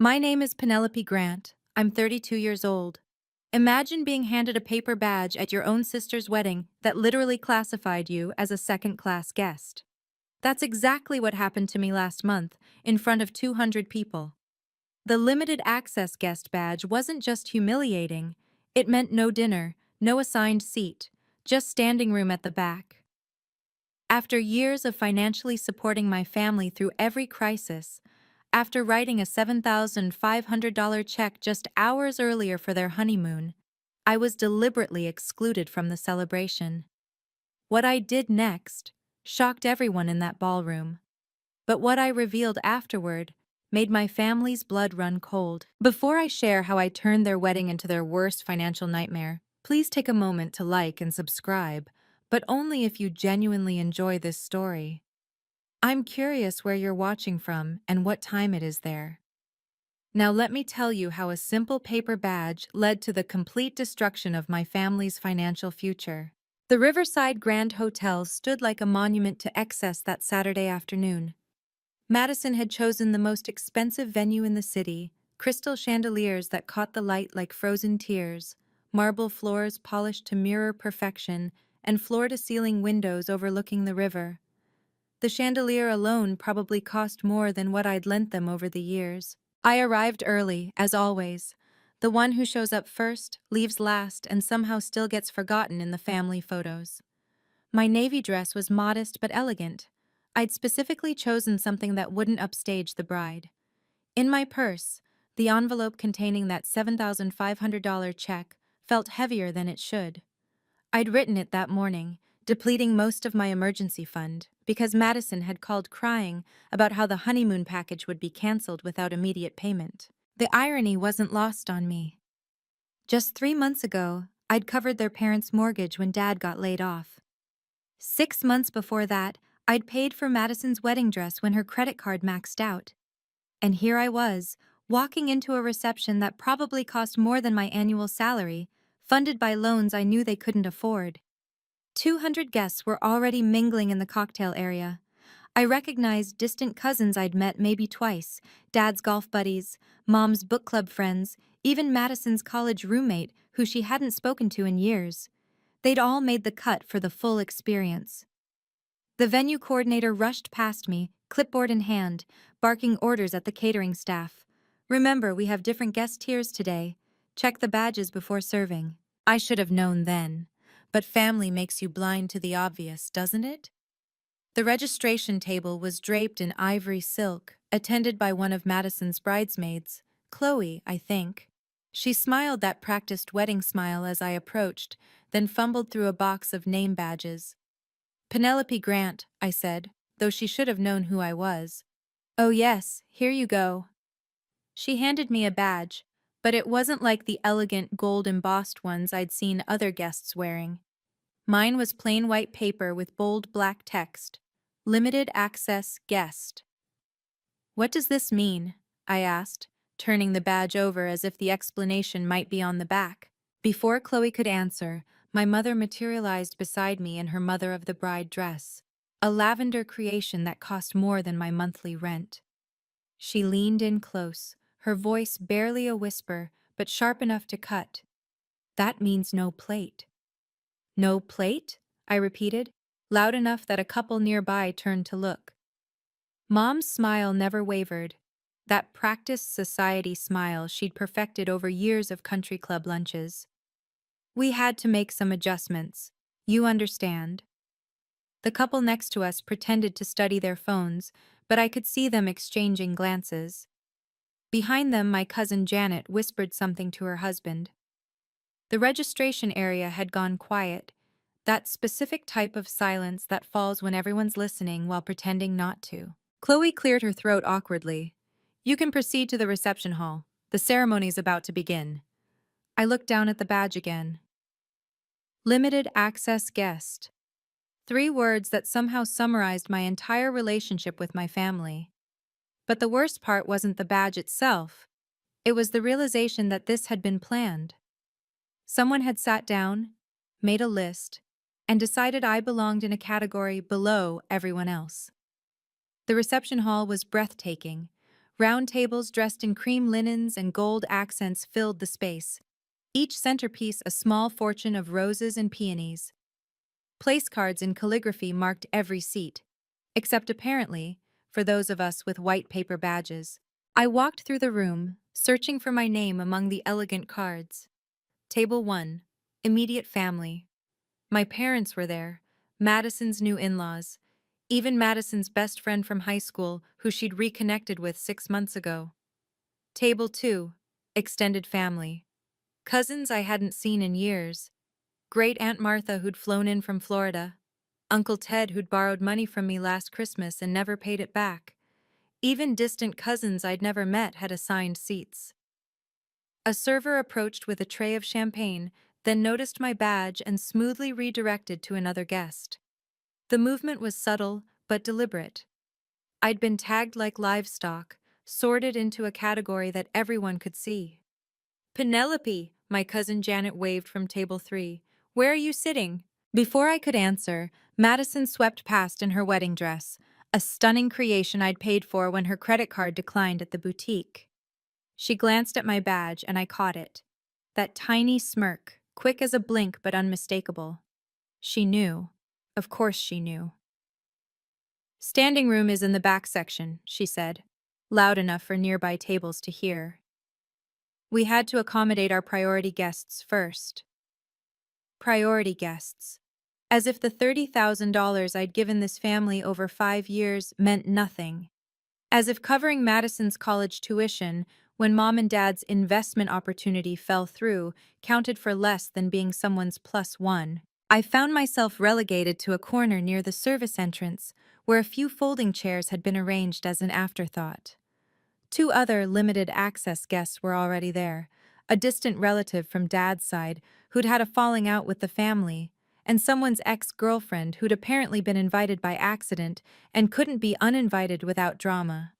My name is Penelope Grant. I'm 32 years old. Imagine being handed a paper badge at your own sister's wedding that literally classified you as a second-class guest. That's exactly what happened to me last month, in front of 200 people. The limited access guest badge wasn't just humiliating, it meant no dinner, no assigned seat, just standing room at the back. After years of financially supporting my family through every crisis, after writing a $7,500 check just hours earlier for their honeymoon, I was deliberately excluded from the celebration. What I did next shocked everyone in that ballroom. But what I revealed afterward made my family's blood run cold. Before I share how I turned their wedding into their worst financial nightmare, please take a moment to like and subscribe, but only if you genuinely enjoy this story. I'm curious where you're watching from and what time it is there. Now let me tell you how a simple paper badge led to the complete destruction of my family's financial future. The Riverside Grand Hotel stood like a monument to excess that Saturday afternoon. Madison had chosen the most expensive venue in the city, crystal chandeliers that caught the light like frozen tears, marble floors polished to mirror perfection, and floor-to-ceiling windows overlooking the river. The chandelier alone probably cost more than what I'd lent them over the years. I arrived early, as always. The one who shows up first, leaves last, and somehow still gets forgotten in the family photos. My navy dress was modest but elegant. I'd specifically chosen something that wouldn't upstage the bride. In my purse, the envelope containing that $7,500 check felt heavier than it should. I'd written it that morning, depleting most of my emergency fund, because Madison had called crying about how the honeymoon package would be canceled without immediate payment. The irony wasn't lost on me. Just 3 months ago, I'd covered their parents' mortgage when Dad got laid off. 6 months before that, I'd paid for Madison's wedding dress when her credit card maxed out. And here I was, walking into a reception that probably cost more than my annual salary, funded by loans I knew they couldn't afford. 200 guests were already mingling in the cocktail area. I recognized distant cousins I'd met maybe twice, Dad's golf buddies, Mom's book club friends, even Madison's college roommate who she hadn't spoken to in years. They'd all made the cut for the full experience. The venue coordinator rushed past me, clipboard in hand, barking orders at the catering staff. "Remember, we have different guest tiers today. Check the badges before serving." I should have known then. But family makes you blind to the obvious, doesn't it? The registration table was draped in ivory silk, attended by one of Madison's bridesmaids, Chloe, I think. She smiled that practiced wedding smile as I approached, then fumbled through a box of name badges. "Penelope Grant," I said, though she should have known who I was. "Oh yes, here you go." She handed me a badge, but it wasn't like the elegant gold-embossed ones I'd seen other guests wearing. Mine was plain white paper with bold black text, "Limited Access Guest." "What does this mean?" I asked, turning the badge over as if the explanation might be on the back. Before Chloe could answer, my mother materialized beside me in her mother of the bride dress, a lavender creation that cost more than my monthly rent. She leaned in close, her voice barely a whisper, but sharp enough to cut. "That means no plate." "No plate?" I repeated, loud enough that a couple nearby turned to look. Mom's smile never wavered, that practiced society smile she'd perfected over years of country club lunches. "We had to make some adjustments. You understand." The couple next to us pretended to study their phones, but I could see them exchanging glances. Behind them, my cousin Janet whispered something to her husband. The registration area had gone quiet, that specific type of silence that falls when everyone's listening while pretending not to. Chloe cleared her throat awkwardly. "You can proceed to the reception hall. The ceremony's about to begin." I looked down at the badge again. Limited access guest. 3 words that somehow summarized my entire relationship with my family. But the worst part wasn't the badge itself. It was the realization that this had been planned. Someone had sat down, made a list, and decided I belonged in a category below everyone else. The reception hall was breathtaking. Round tables dressed in cream linens and gold accents filled the space, each centerpiece a small fortune of roses and peonies. Place cards in calligraphy marked every seat, except apparently for those of us with white paper badges. I walked through the room, searching for my name among the elegant cards. Table 1. Immediate family. My parents were there, Madison's new in-laws, even Madison's best friend from high school who she'd reconnected with 6 months ago. Table 2. Extended family. Cousins I hadn't seen in years. Great Aunt Martha who'd flown in from Florida. Uncle Ted who'd borrowed money from me last Christmas and never paid it back. Even distant cousins I'd never met had assigned seats. A server approached with a tray of champagne, then noticed my badge and smoothly redirected to another guest. The movement was subtle but deliberate. I'd been tagged like livestock, sorted into a category that everyone could see. Penelope, my cousin Janet waved from table 3. Where are you sitting? Before I could answer, Madison swept past in her wedding dress, a stunning creation I'd paid for when her credit card declined at the boutique. She glanced at my badge and I caught it. That tiny smirk, quick as a blink but unmistakable. She knew. Of course she knew. Standing room is in the back section, she said, loud enough for nearby tables to hear. We had to accommodate our priority guests first. Priority guests. As if the $30,000 I'd given this family over 5 years meant nothing. As if covering Madison's college tuition, when Mom and Dad's investment opportunity fell through, counted for less than being someone's +1. I found myself relegated to a corner near the service entrance, where a few folding chairs had been arranged as an afterthought. 2 other limited-access guests were already there, a distant relative from Dad's side who'd had a falling out with the family, and someone's ex-girlfriend who'd apparently been invited by accident and couldn't be uninvited without drama.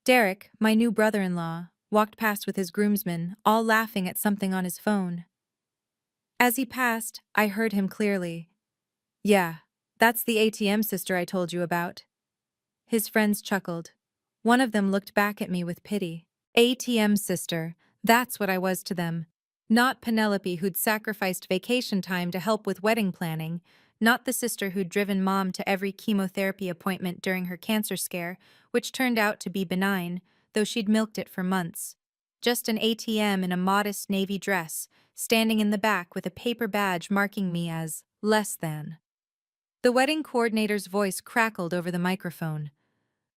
Derek, my new brother-in-law, walked past with his groomsmen, all laughing at something on his phone. As he passed, I heard him clearly. Yeah, that's the ATM sister I told you about. His friends chuckled. One of them looked back at me with pity. ATM sister, that's what I was to them. Not Penelope who'd sacrificed vacation time to help with wedding planning, not the sister who'd driven Mom to every chemotherapy appointment during her cancer scare, which turned out to be benign, though she'd milked it for months. Just an ATM in a modest navy dress, standing in the back with a paper badge marking me as less than. The wedding coordinator's voice crackled over the microphone.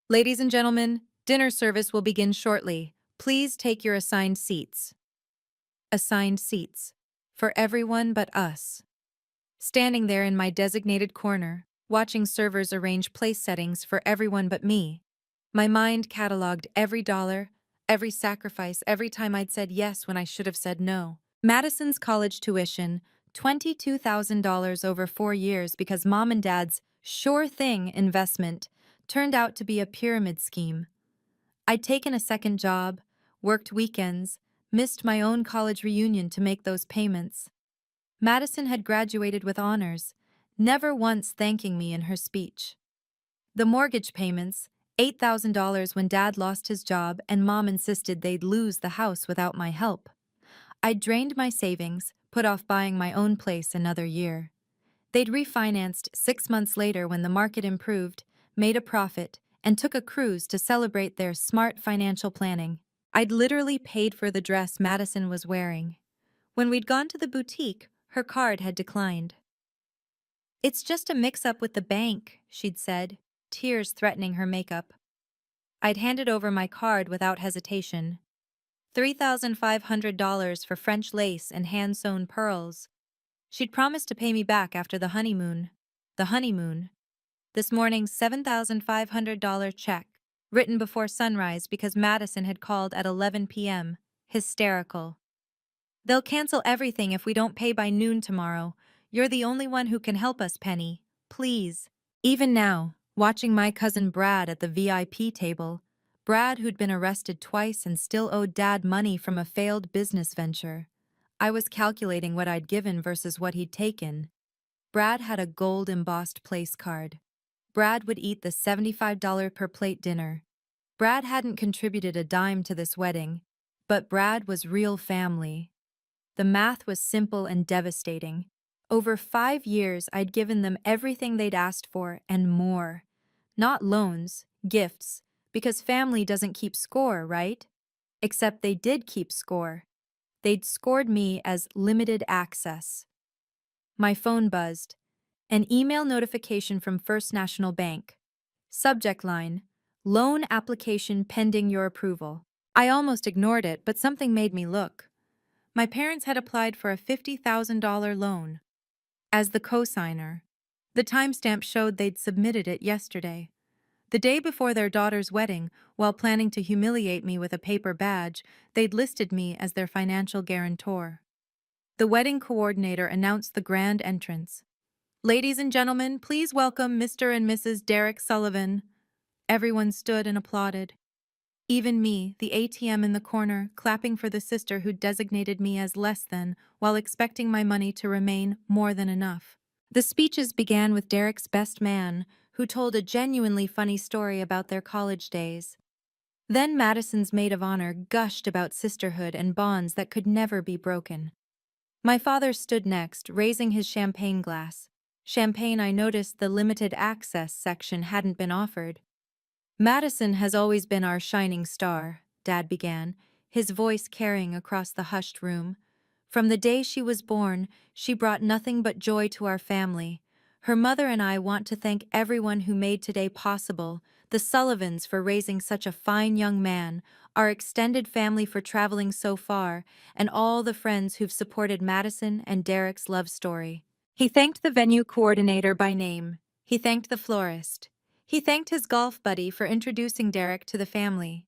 Ladies and gentlemen, dinner service will begin shortly. Please take your assigned seats. Assigned seats. For everyone but us. Standing there in my designated corner, watching servers arrange place settings for everyone but me, my mind cataloged every dollar, every sacrifice, every time I'd said yes when I should have said no. Madison's college tuition, $22,000 over 4 years because Mom and Dad's sure thing investment turned out to be a pyramid scheme. I'd taken a second job, worked weekends, missed my own college reunion to make those payments. Madison had graduated with honors, never once thanking me in her speech. The mortgage payments, $8,000 when Dad lost his job and Mom insisted they'd lose the house without my help. I'd drained my savings, put off buying my own place another year. They'd refinanced 6 months later when the market improved, made a profit, and took a cruise to celebrate their smart financial planning. I'd literally paid for the dress Madison was wearing. When we'd gone to the boutique, her card had declined. It's just a mix-up with the bank, she'd said, tears threatening her makeup. I'd handed over my card without hesitation. $3,500 for French lace and hand-sewn pearls. She'd promised to pay me back after the honeymoon. The honeymoon. This morning's $7,500 check, written before sunrise because Madison had called at 11 p.m., hysterical. They'll cancel everything if we don't pay by noon tomorrow. You're the only one who can help us, Penny. Please. Even now, watching my cousin Brad at the VIP table, Brad who'd been arrested twice and still owed Dad money from a failed business venture, I was calculating what I'd given versus what he'd taken. Brad had a gold-embossed place card. Brad would eat the $75 per plate dinner. Brad hadn't contributed a dime to this wedding, but Brad was real family. The math was simple and devastating. Over 5 years, I'd given them everything they'd asked for and more. Not loans, gifts, because family doesn't keep score, right? Except they did keep score. They'd scored me as limited access. My phone buzzed. An email notification from First National Bank. Subject line: Loan application pending your approval. I almost ignored it, but something made me look. My parents had applied for a $50,000 loan. As the cosigner, the timestamp showed they'd submitted it yesterday. The day before their daughter's wedding, while planning to humiliate me with a paper badge, they'd listed me as their financial guarantor. The wedding coordinator announced the grand entrance. "Ladies and gentlemen, please welcome Mr. and Mrs. Derek Sullivan." Everyone stood and applauded. Even me, the ATM in the corner, clapping for the sister who designated me as less than, while expecting my money to remain more than enough. The speeches began with Derek's best man, who told a genuinely funny story about their college days. Then Madison's maid of honor gushed about sisterhood and bonds that could never be broken. My father stood next, raising his champagne glass. Champagne I noticed the limited access section hadn't been offered. "Madison has always been our shining star," Dad began, his voice carrying across the hushed room. "From the day she was born, she brought nothing but joy to our family. Her mother and I want to thank everyone who made today possible, the Sullivans for raising such a fine young man, our extended family for traveling so far, and all the friends who've supported Madison and Derek's love story." He thanked the venue coordinator by name. He thanked the florist. He thanked his golf buddy for introducing Derek to the family.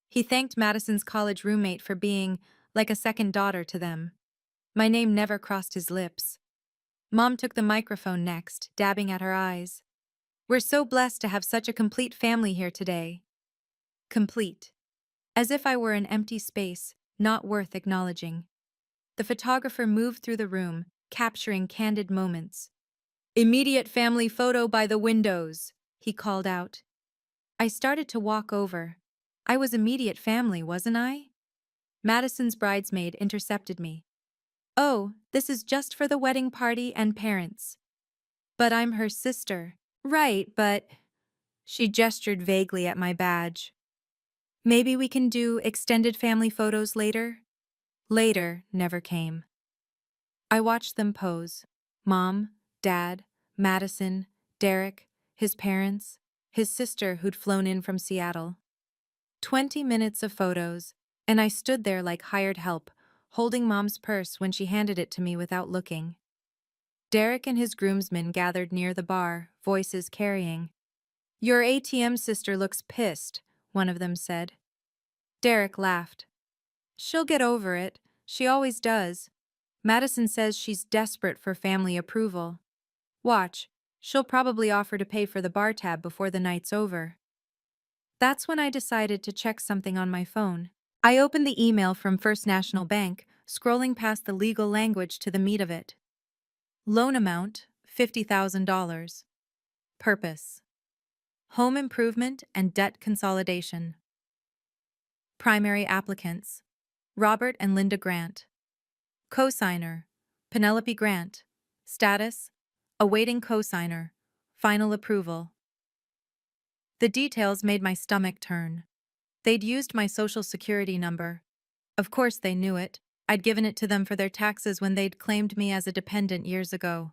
He thanked Madison's college roommate for being like a second daughter to them. My name never crossed his lips. Mom took the microphone next, dabbing at her eyes. "We're so blessed to have such a complete family here today." Complete. As if I were an empty space, not worth acknowledging. The photographer moved through the room, capturing candid moments. "Immediate family photo by the windows," he called out. I started to walk over. I was immediate family, wasn't I? Madison's bridesmaid intercepted me. "Oh, this is just for the wedding party and parents." "But I'm her sister." "Right, but—" She gestured vaguely at my badge. "Maybe we can do extended family photos later?" Later never came. I watched them pose. Mom, Dad, Madison, Derek, his parents, his sister who'd flown in from Seattle. 20 minutes of photos, and I stood there like hired help, holding Mom's purse when she handed it to me without looking. Derek and his groomsmen gathered near the bar, voices carrying. "Your ATM sister looks pissed," one of them said. Derek laughed. "She'll get over it. She always does. Madison says she's desperate for family approval. Watch, she'll probably offer to pay for the bar tab before the night's over." That's when I decided to check something on my phone. I opened the email from First National Bank, scrolling past the legal language to the meat of it. Loan amount, $50,000. Purpose: home improvement and debt consolidation. Primary applicants: Robert and Linda Grant. Cosigner: Penelope Grant. Status: awaiting cosigner. Final approval. The details made my stomach turn. They'd used my social security number. Of course they knew it. I'd given it to them for their taxes when they'd claimed me as a dependent years ago.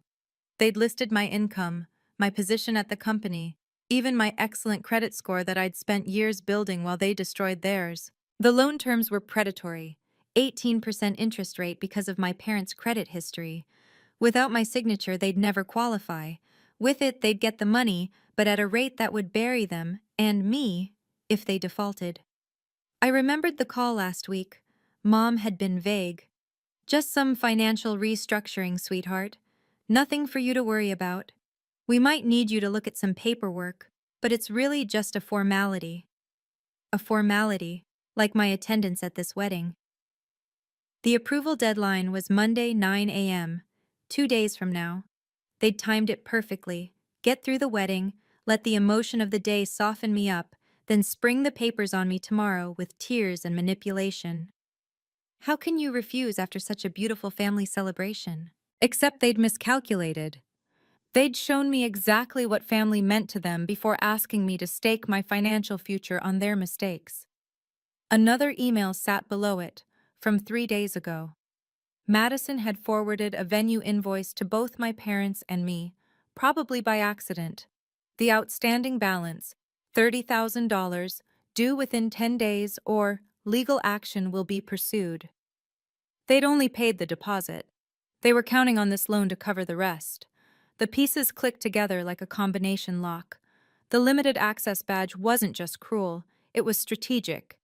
They'd listed my income, my position at the company, even my excellent credit score that I'd spent years building while they destroyed theirs. The loan terms were predatory, 18% interest rate because of my parents' credit history. Without my signature, they'd never qualify. With it, they'd get the money, but at a rate that would bury them, and me, if they defaulted. I remembered the call last week. Mom had been vague. "Just some financial restructuring, sweetheart. Nothing for you to worry about. We might need you to look at some paperwork, but it's really just a formality." A formality, like my attendance at this wedding. The approval deadline was Monday, 9 a.m., 2 days from now. They'd timed it perfectly. Get through the wedding, let the emotion of the day soften me up, then spring the papers on me tomorrow with tears and manipulation. How can you refuse after such a beautiful family celebration? Except they'd miscalculated. They'd shown me exactly what family meant to them before asking me to stake my financial future on their mistakes. Another email sat below it, from 3 days ago. Madison had forwarded a venue invoice to both my parents and me, probably by accident. The outstanding balance, $30,000, due within 10 days or legal action will be pursued. They'd only paid the deposit. They were counting on this loan to cover the rest. The pieces clicked together like a combination lock. The limited access badge wasn't just cruel, it was strategic.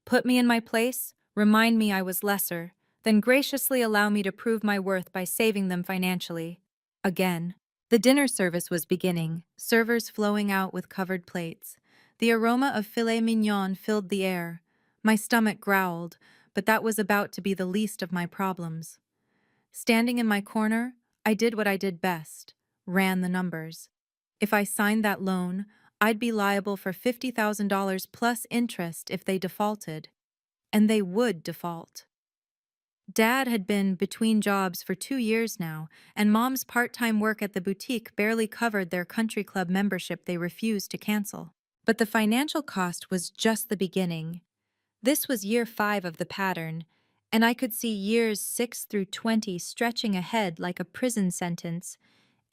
Put me in my place, remind me I was lesser, then graciously allow me to prove my worth by saving them financially. Again. The dinner service was beginning, servers flowing out with covered plates. The aroma of filet mignon filled the air. My stomach growled, but that was about to be the least of my problems. Standing in my corner, I did what I did best, ran the numbers. If I signed that loan, I'd be liable for $50,000 plus interest if they defaulted. And they would default. Dad had been between jobs for 2 years now, and Mom's part-time work at the boutique barely covered their country club membership they refused to cancel. But the financial cost was just the beginning. This was year 5 of the pattern, and I could see years 6 through 20 stretching ahead like a prison sentence.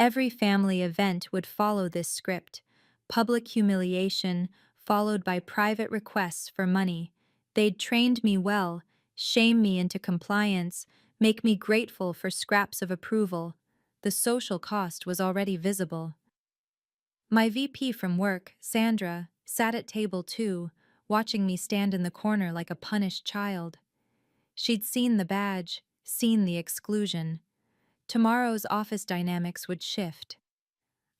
Every family event would follow this script. Public humiliation, followed by private requests for money. They'd trained me well, shame me into compliance, make me grateful for scraps of approval. The social cost was already visible. My VP from work, Sandra, sat at table 2, watching me stand in the corner like a punished child. She'd seen the badge, seen the exclusion. Tomorrow's office dynamics would shift.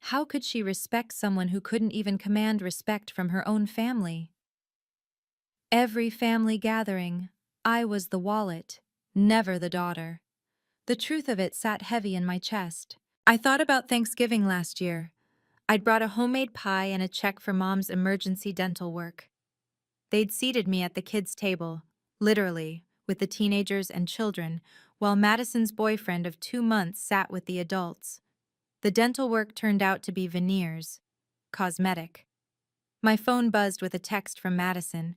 How could she respect someone who couldn't even command respect from her own family? Every family gathering, I was the wallet, never the daughter. The truth of it sat heavy in my chest. I thought about Thanksgiving last year. I'd brought a homemade pie and a check for Mom's emergency dental work. They'd seated me at the kids' table, literally, with the teenagers and children, while Madison's boyfriend of 2 months sat with the adults. The dental work turned out to be veneers, cosmetic. My phone buzzed with a text from Madison.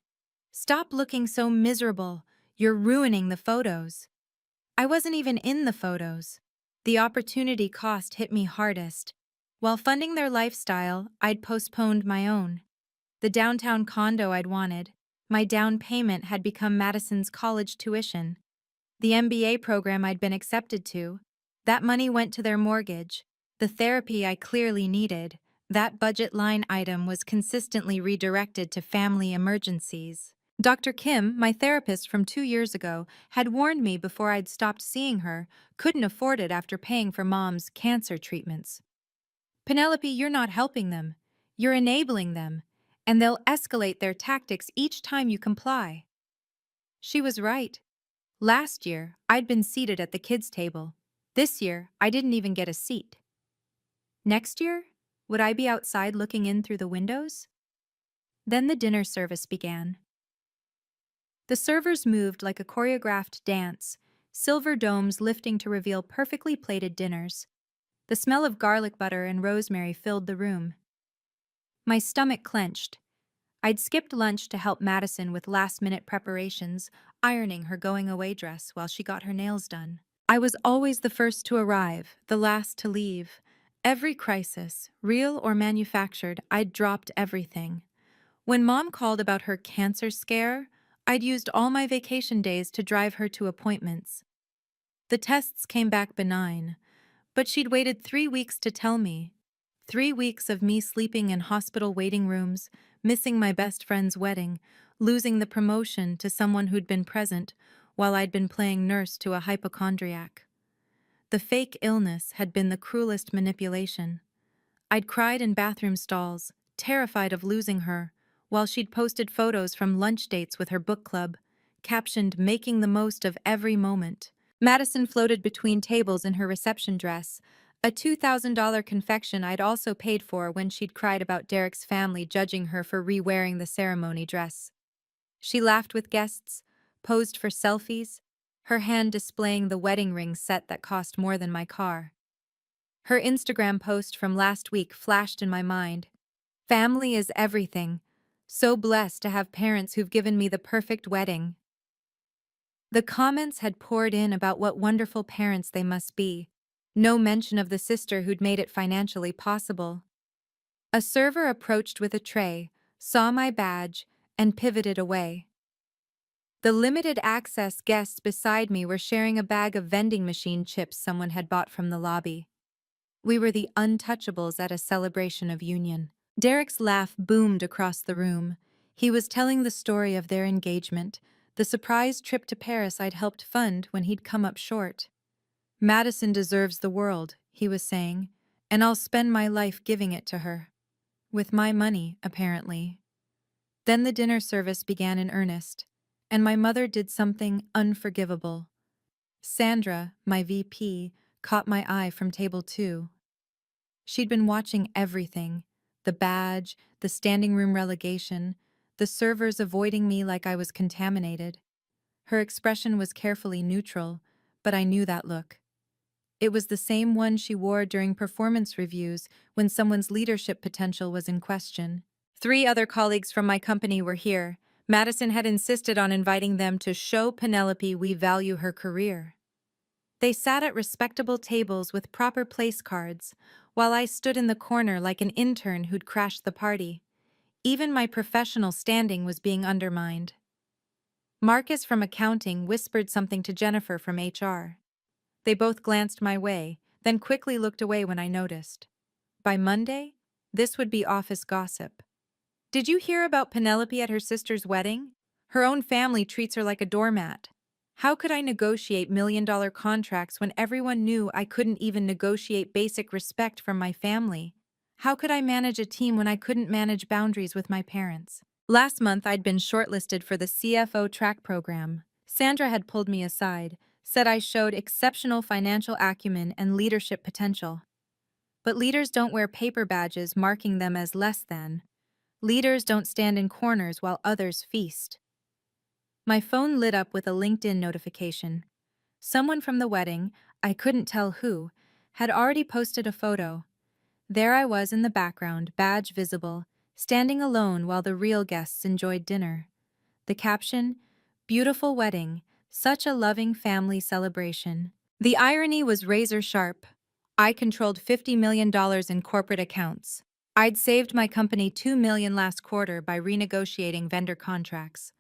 "Stop looking so miserable. You're ruining the photos." I wasn't even in the photos. The opportunity cost hit me hardest. While funding their lifestyle, I'd postponed my own. The downtown condo I'd wanted, my down payment had become Madison's college tuition. The MBA program I'd been accepted to, that money went to their mortgage. The therapy I clearly needed, that budget line item was consistently redirected to family emergencies. Dr. Kim, my therapist from 2 years ago, had warned me before I'd stopped seeing her, couldn't afford it after paying for Mom's cancer treatments. "Penelope, you're not helping them. You're enabling them, and they'll escalate their tactics each time you comply." She was right. Last year, I'd been seated at the kids' table. This year, I didn't even get a seat. Next year, would I be outside looking in through the windows? Then the dinner service began. The servers moved like a choreographed dance, silver domes lifting to reveal perfectly plated dinners. The smell of garlic butter and rosemary filled the room. My stomach clenched. I'd skipped lunch to help Madison with last-minute preparations, ironing her going-away dress while she got her nails done. I was always the first to arrive, the last to leave. Every crisis, real or manufactured, I'd dropped everything. When Mom called about her cancer scare, I'd used all my vacation days to drive her to appointments. The tests came back benign, but she'd waited 3 weeks to tell me. 3 weeks of me sleeping in hospital waiting rooms, missing my best friend's wedding, losing the promotion to someone who'd been present while I'd been playing nurse to a hypochondriac. The fake illness had been the cruelest manipulation. I'd cried in bathroom stalls, terrified of losing her, while she'd posted photos from lunch dates with her book club, captioned "making the most of every moment." Madison floated between tables in her reception dress, A $2,000 confection I'd also paid for when she'd cried about Derek's family judging her for re-wearing the ceremony dress. She laughed with guests, posed for selfies, her hand displaying the wedding ring set that cost more than my car. Her Instagram post from last week flashed in my mind. Family is everything. So blessed to have parents who've given me the perfect wedding. The comments had poured in about what wonderful parents they must be. No mention of the sister who'd made it financially possible. A server approached with a tray, saw my badge, and pivoted away. The limited access guests beside me were sharing a bag of vending machine chips someone had bought from the lobby. We were the untouchables at a celebration of union. Derek's laugh boomed across the room. He was telling the story of their engagement, the surprise trip to Paris I'd helped fund when he'd come up short. Madison deserves the world, he was saying, and I'll spend my life giving it to her. With my money, apparently. Then the dinner service began in earnest, and my mother did something unforgivable. Sandra, my VP, caught my eye from table 2. She'd been watching everything, the badge, the standing room relegation, the servers avoiding me like I was contaminated. Her expression was carefully neutral, but I knew that look. It was the same one she wore during performance reviews when someone's leadership potential was in question. 3 other colleagues from my company were here. Madison had insisted on inviting them to show Penelope we value her career. They sat at respectable tables with proper place cards, while I stood in the corner like an intern who'd crashed the party. Even my professional standing was being undermined. Marcus from accounting whispered something to Jennifer from HR. They both glanced my way, then quickly looked away when I noticed. By Monday, this would be office gossip. Did you hear about Penelope at her sister's wedding? Her own family treats her like a doormat. How could I negotiate million-dollar contracts when everyone knew I couldn't even negotiate basic respect from my family? How could I manage a team when I couldn't manage boundaries with my parents? Last month, I'd been shortlisted for the CFO track program. Sandra had pulled me aside, said I showed exceptional financial acumen and leadership potential. But leaders don't wear paper badges marking them as less than. Leaders don't stand in corners while others feast. My phone lit up with a LinkedIn notification. Someone from the wedding, I couldn't tell who, had already posted a photo. There I was in the background, badge visible, standing alone while the real guests enjoyed dinner. The caption, "Beautiful wedding, such a loving family celebration." The irony was razor sharp. I controlled $50 million in corporate accounts. I'd saved my company $2 million last quarter by renegotiating vendor contracts.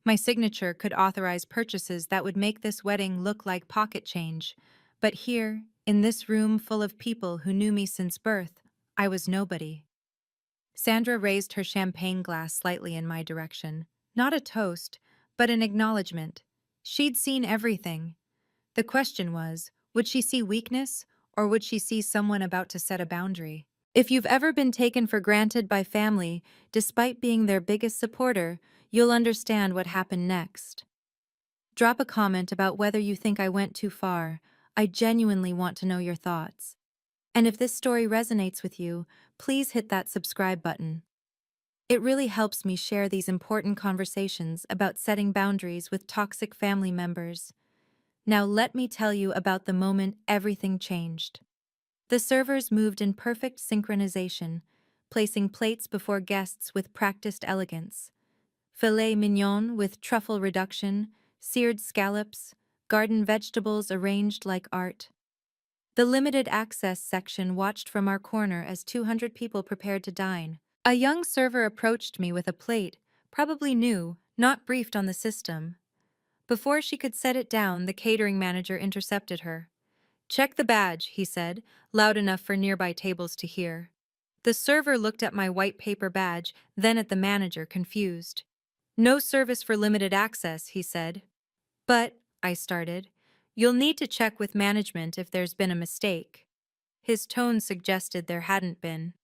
My signature could authorize purchases that would make this wedding look like pocket change. But here, in this room full of people who knew me since birth, I was nobody. Sandra raised her champagne glass slightly in my direction. Not a toast, but an acknowledgement. She'd seen everything. The question was, would she see weakness, or would she see someone about to set a boundary? If you've ever been taken for granted by family, despite being their biggest supporter, you'll understand what happened next. Drop a comment about whether you think I went too far. I genuinely want to know your thoughts. And if this story resonates with you, please hit that subscribe button. It really helps me share these important conversations about setting boundaries with toxic family members. Now let me tell you about the moment everything changed. The servers moved in perfect synchronization, placing plates before guests with practiced elegance. Filet mignon with truffle reduction, seared scallops, garden vegetables arranged like art. The limited access section watched from our corner as 200 people prepared to dine. A young server approached me with a plate, probably new, not briefed on the system. Before she could set it down, the catering manager intercepted her. "Check the badge," he said, loud enough for nearby tables to hear. The server looked at my white paper badge, then at the manager, confused. "No service for limited access," he said. "But," I started, "you'll need to check with management if there's been a mistake." His tone suggested there hadn't been.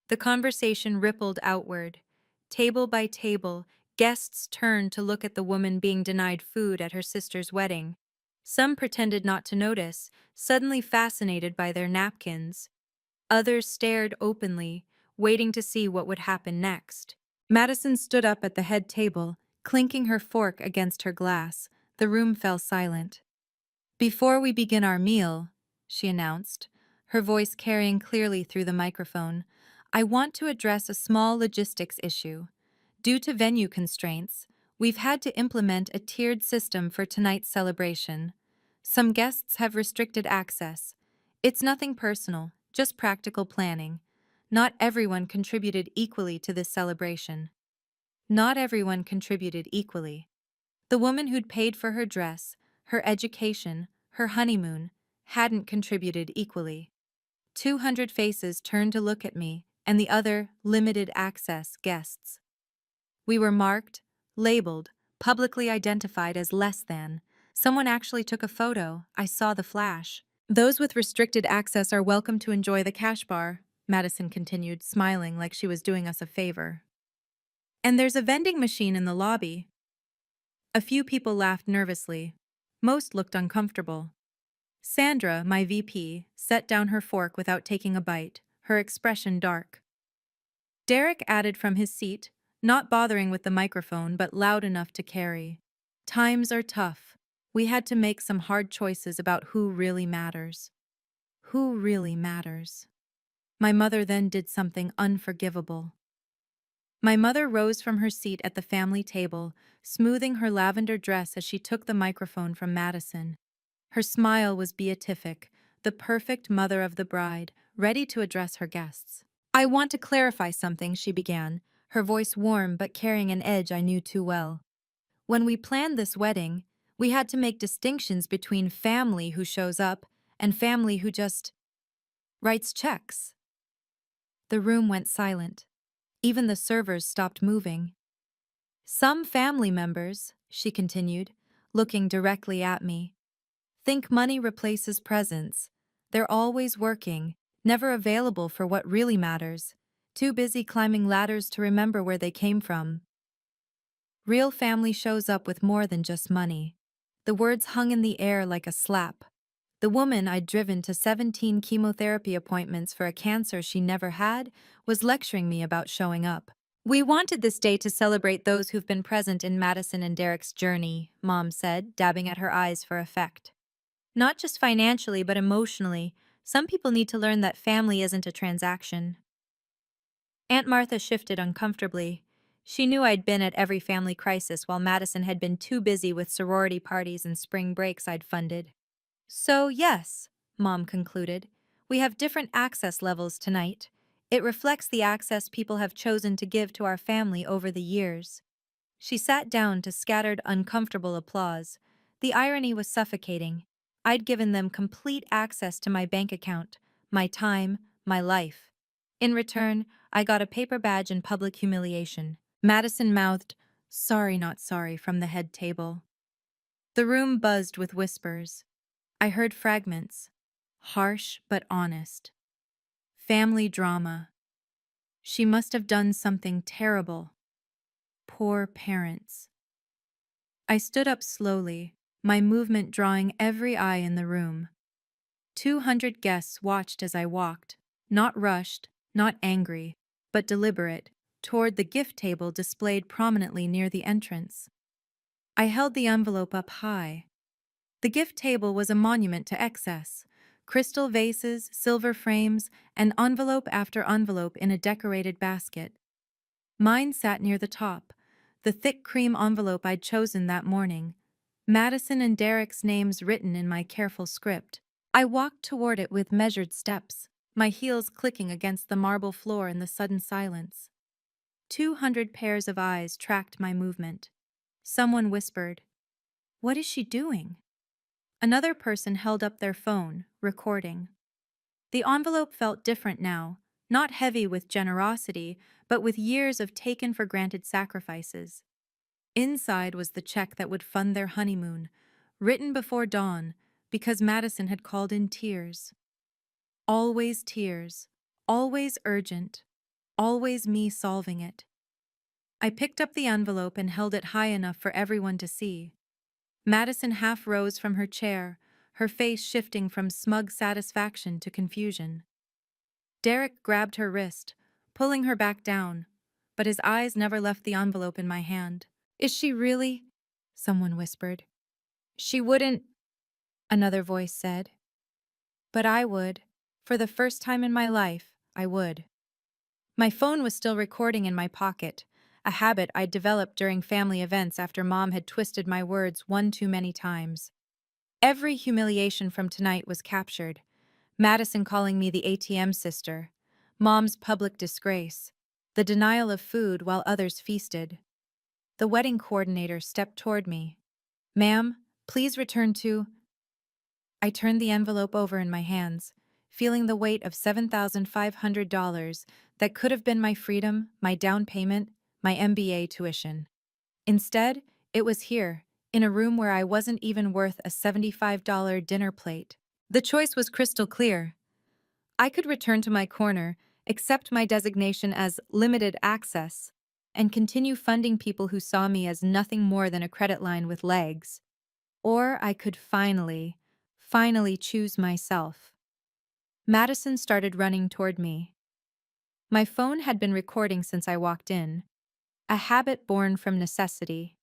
The conversation rippled outward. Table by table, guests turned to look at the woman being denied food at her sister's wedding. Some pretended not to notice, suddenly fascinated by their napkins. Others stared openly, waiting to see what would happen next. Madison stood up at the head table, clinking her fork against her glass. The room fell silent. "Before we begin our meal," she announced, her voice carrying clearly through the microphone, "I want to address a small logistics issue. Due to venue constraints, we've had to implement a tiered system for tonight's celebration. Some guests have restricted access. It's nothing personal, just practical planning. Not everyone contributed equally to this celebration." Not everyone contributed equally. The woman who'd paid for her dress, her education, her honeymoon, hadn't contributed equally. 200 faces turned to look at me and the other limited access guests. We were marked, labeled, publicly identified as less than. Someone actually took a photo. I saw the flash. "Those with restricted access are welcome to enjoy the cash bar," Madison continued, smiling like she was doing us a favor. "And there's a vending machine in the lobby." A few people laughed nervously. Most looked uncomfortable. Sandra, my VP, set down her fork without taking a bite, her expression dark. Derek added from his seat, not bothering with the microphone but loud enough to carry. "Times are tough. We had to make some hard choices about who really matters." Who really matters? My mother then did something unforgivable. My mother rose from her seat at the family table, smoothing her lavender dress as she took the microphone from Madison. Her smile was beatific, the perfect mother of the bride, ready to address her guests. "I want to clarify something," she began, her voice warm but carrying an edge I knew too well. "When we planned this wedding, we had to make distinctions between family who shows up and family who just writes checks." The room went silent. Even the servers stopped moving. "Some family members," she continued, looking directly at me, "think money replaces presence. They're always working, never available for what really matters, too busy climbing ladders to remember where they came from. Real family shows up with more than just money." The words hung in the air like a slap. The woman I'd driven to 17 chemotherapy appointments for a cancer she never had was lecturing me about showing up. "We wanted this day to celebrate those who've been present in Madison and Derek's journey," Mom said, dabbing at her eyes for effect. "Not just financially, but emotionally. Some people need to learn that family isn't a transaction." Aunt Martha shifted uncomfortably. She knew I'd been at every family crisis while Madison had been too busy with sorority parties and spring breaks I'd funded. "So, yes," Mom concluded, "we have different access levels tonight. It reflects the access people have chosen to give to our family over the years." She sat down to scattered, uncomfortable applause. The irony was suffocating. I'd given them complete access to my bank account, my time, my life. In return, I got a paper badge and public humiliation. Madison mouthed, "Sorry, not sorry," from the head table. The room buzzed with whispers. I heard fragments. Harsh but honest. "Family drama. She must have done something terrible. Poor parents." I stood up slowly, my movement drawing every eye in the room. 200 guests watched as I walked, not rushed, not angry, but deliberate, toward the gift table displayed prominently near the entrance. I held the envelope up high. The gift table was a monument to excess. Crystal vases, silver frames, and envelope after envelope in a decorated basket. Mine sat near the top, the thick cream envelope I'd chosen that morning, Madison and Derek's names written in my careful script. I walked toward it with measured steps, my heels clicking against the marble floor in the sudden silence. 200 pairs of eyes tracked my movement. Someone whispered, "What is she doing?" Another person held up their phone, recording. The envelope felt different now, not heavy with generosity, but with years of taken-for-granted sacrifices. Inside was the check that would fund their honeymoon, written before dawn, because Madison had called in tears. Always tears, always urgent, always me solving it. I picked up the envelope and held it high enough for everyone to see. Madison half rose from her chair, her face shifting from smug satisfaction to confusion. Derek grabbed her wrist, pulling her back down, but his eyes never left the envelope in my hand. "Is she really?" someone whispered. "She wouldn't," another voice said. "But I would. For the first time in my life, I would." My phone was still recording in my pocket, a habit I'd developed during family events after Mom had twisted my words one too many times. Every humiliation from tonight was captured. Madison calling me the ATM sister, Mom's public disgrace, the denial of food while others feasted. The wedding coordinator stepped toward me. "Ma'am, please return to—" I turned the envelope over in my hands, feeling the weight of $7,500 that could have been my freedom, my down payment, my MBA tuition. Instead, it was here, in a room where I wasn't even worth a $75 dinner plate. The choice was crystal clear. I could return to my corner, accept my designation as limited access, and continue funding people who saw me as nothing more than a credit line with legs. Or I could finally choose myself. Madison started running toward me. My phone had been recording since I walked in, a habit born from necessity.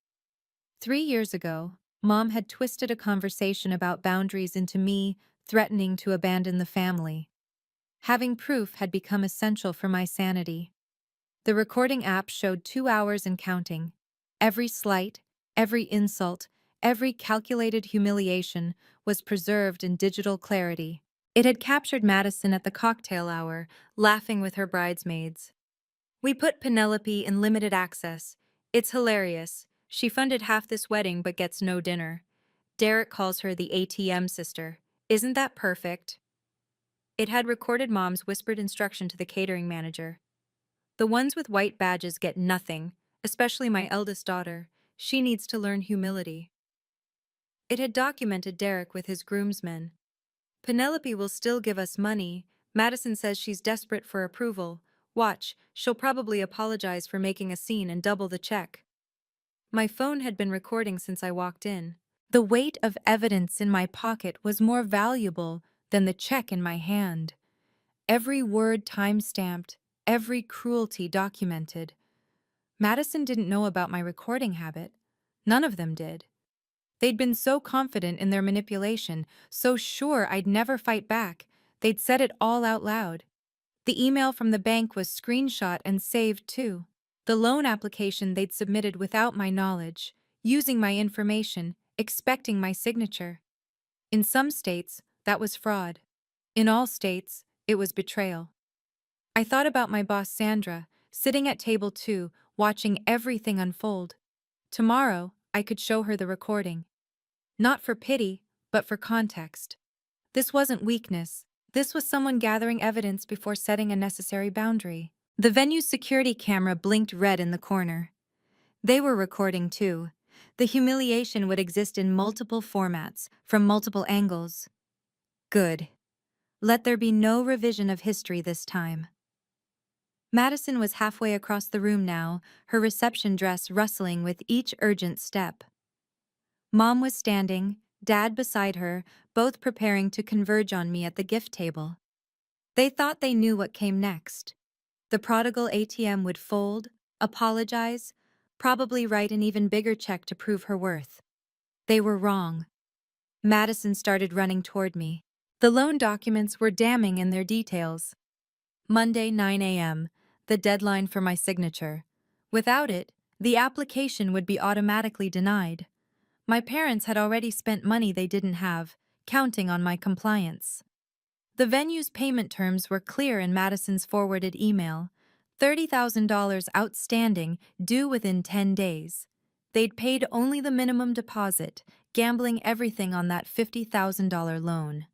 3 years ago, Mom had twisted a conversation about boundaries into me threatening to abandon the family. Having proof had become essential for my sanity. The recording app showed 2 hours and counting. Every slight, every insult, every calculated humiliation was preserved in digital clarity. It had captured Madison at the cocktail hour, laughing with her bridesmaids. "We put Penelope in limited access. It's hilarious. She funded half this wedding but gets no dinner. Derek calls her the ATM sister. Isn't that perfect?" It had recorded Mom's whispered instruction to the catering manager. "The ones with white badges get nothing, especially my eldest daughter. She needs to learn humility." It had documented Derek with his groomsmen. "Penelope will still give us money. Madison says she's desperate for approval. Watch, she'll probably apologize for making a scene and double the check." My phone had been recording since I walked in. The weight of evidence in my pocket was more valuable than the check in my hand. Every word time-stamped, every cruelty documented. Madison didn't know about my recording habit. None of them did. They'd been so confident in their manipulation, so sure I'd never fight back, they'd said it all out loud. The email from the bank was screenshot and saved too. The loan application they'd submitted without my knowledge, using my information, expecting my signature. In some states, that was fraud. In all states, it was betrayal. I thought about my boss Sandra, sitting at table 2, watching everything unfold. Tomorrow, I could show her the recording. Not for pity, but for context. This wasn't weakness. This was someone gathering evidence before setting a necessary boundary. The venue's security camera blinked red in the corner. They were recording too. The humiliation would exist in multiple formats, from multiple angles. Good. Let there be no revision of history this time. Madison was halfway across the room now, her reception dress rustling with each urgent step. Mom was standing, Dad beside her, both preparing to converge on me at the gift table. They thought they knew what came next. The prodigal ATM would fold, apologize, probably write an even bigger check to prove her worth. They were wrong. Madison started running toward me. The loan documents were damning in their details. Monday, 9 a.m., the deadline for my signature. Without it, the application would be automatically denied. My parents had already spent money they didn't have, counting on my compliance. The venue's payment terms were clear in Madison's forwarded email. $30,000 outstanding, due within 10 days. They'd paid only the minimum deposit, gambling everything on that $50,000 loan.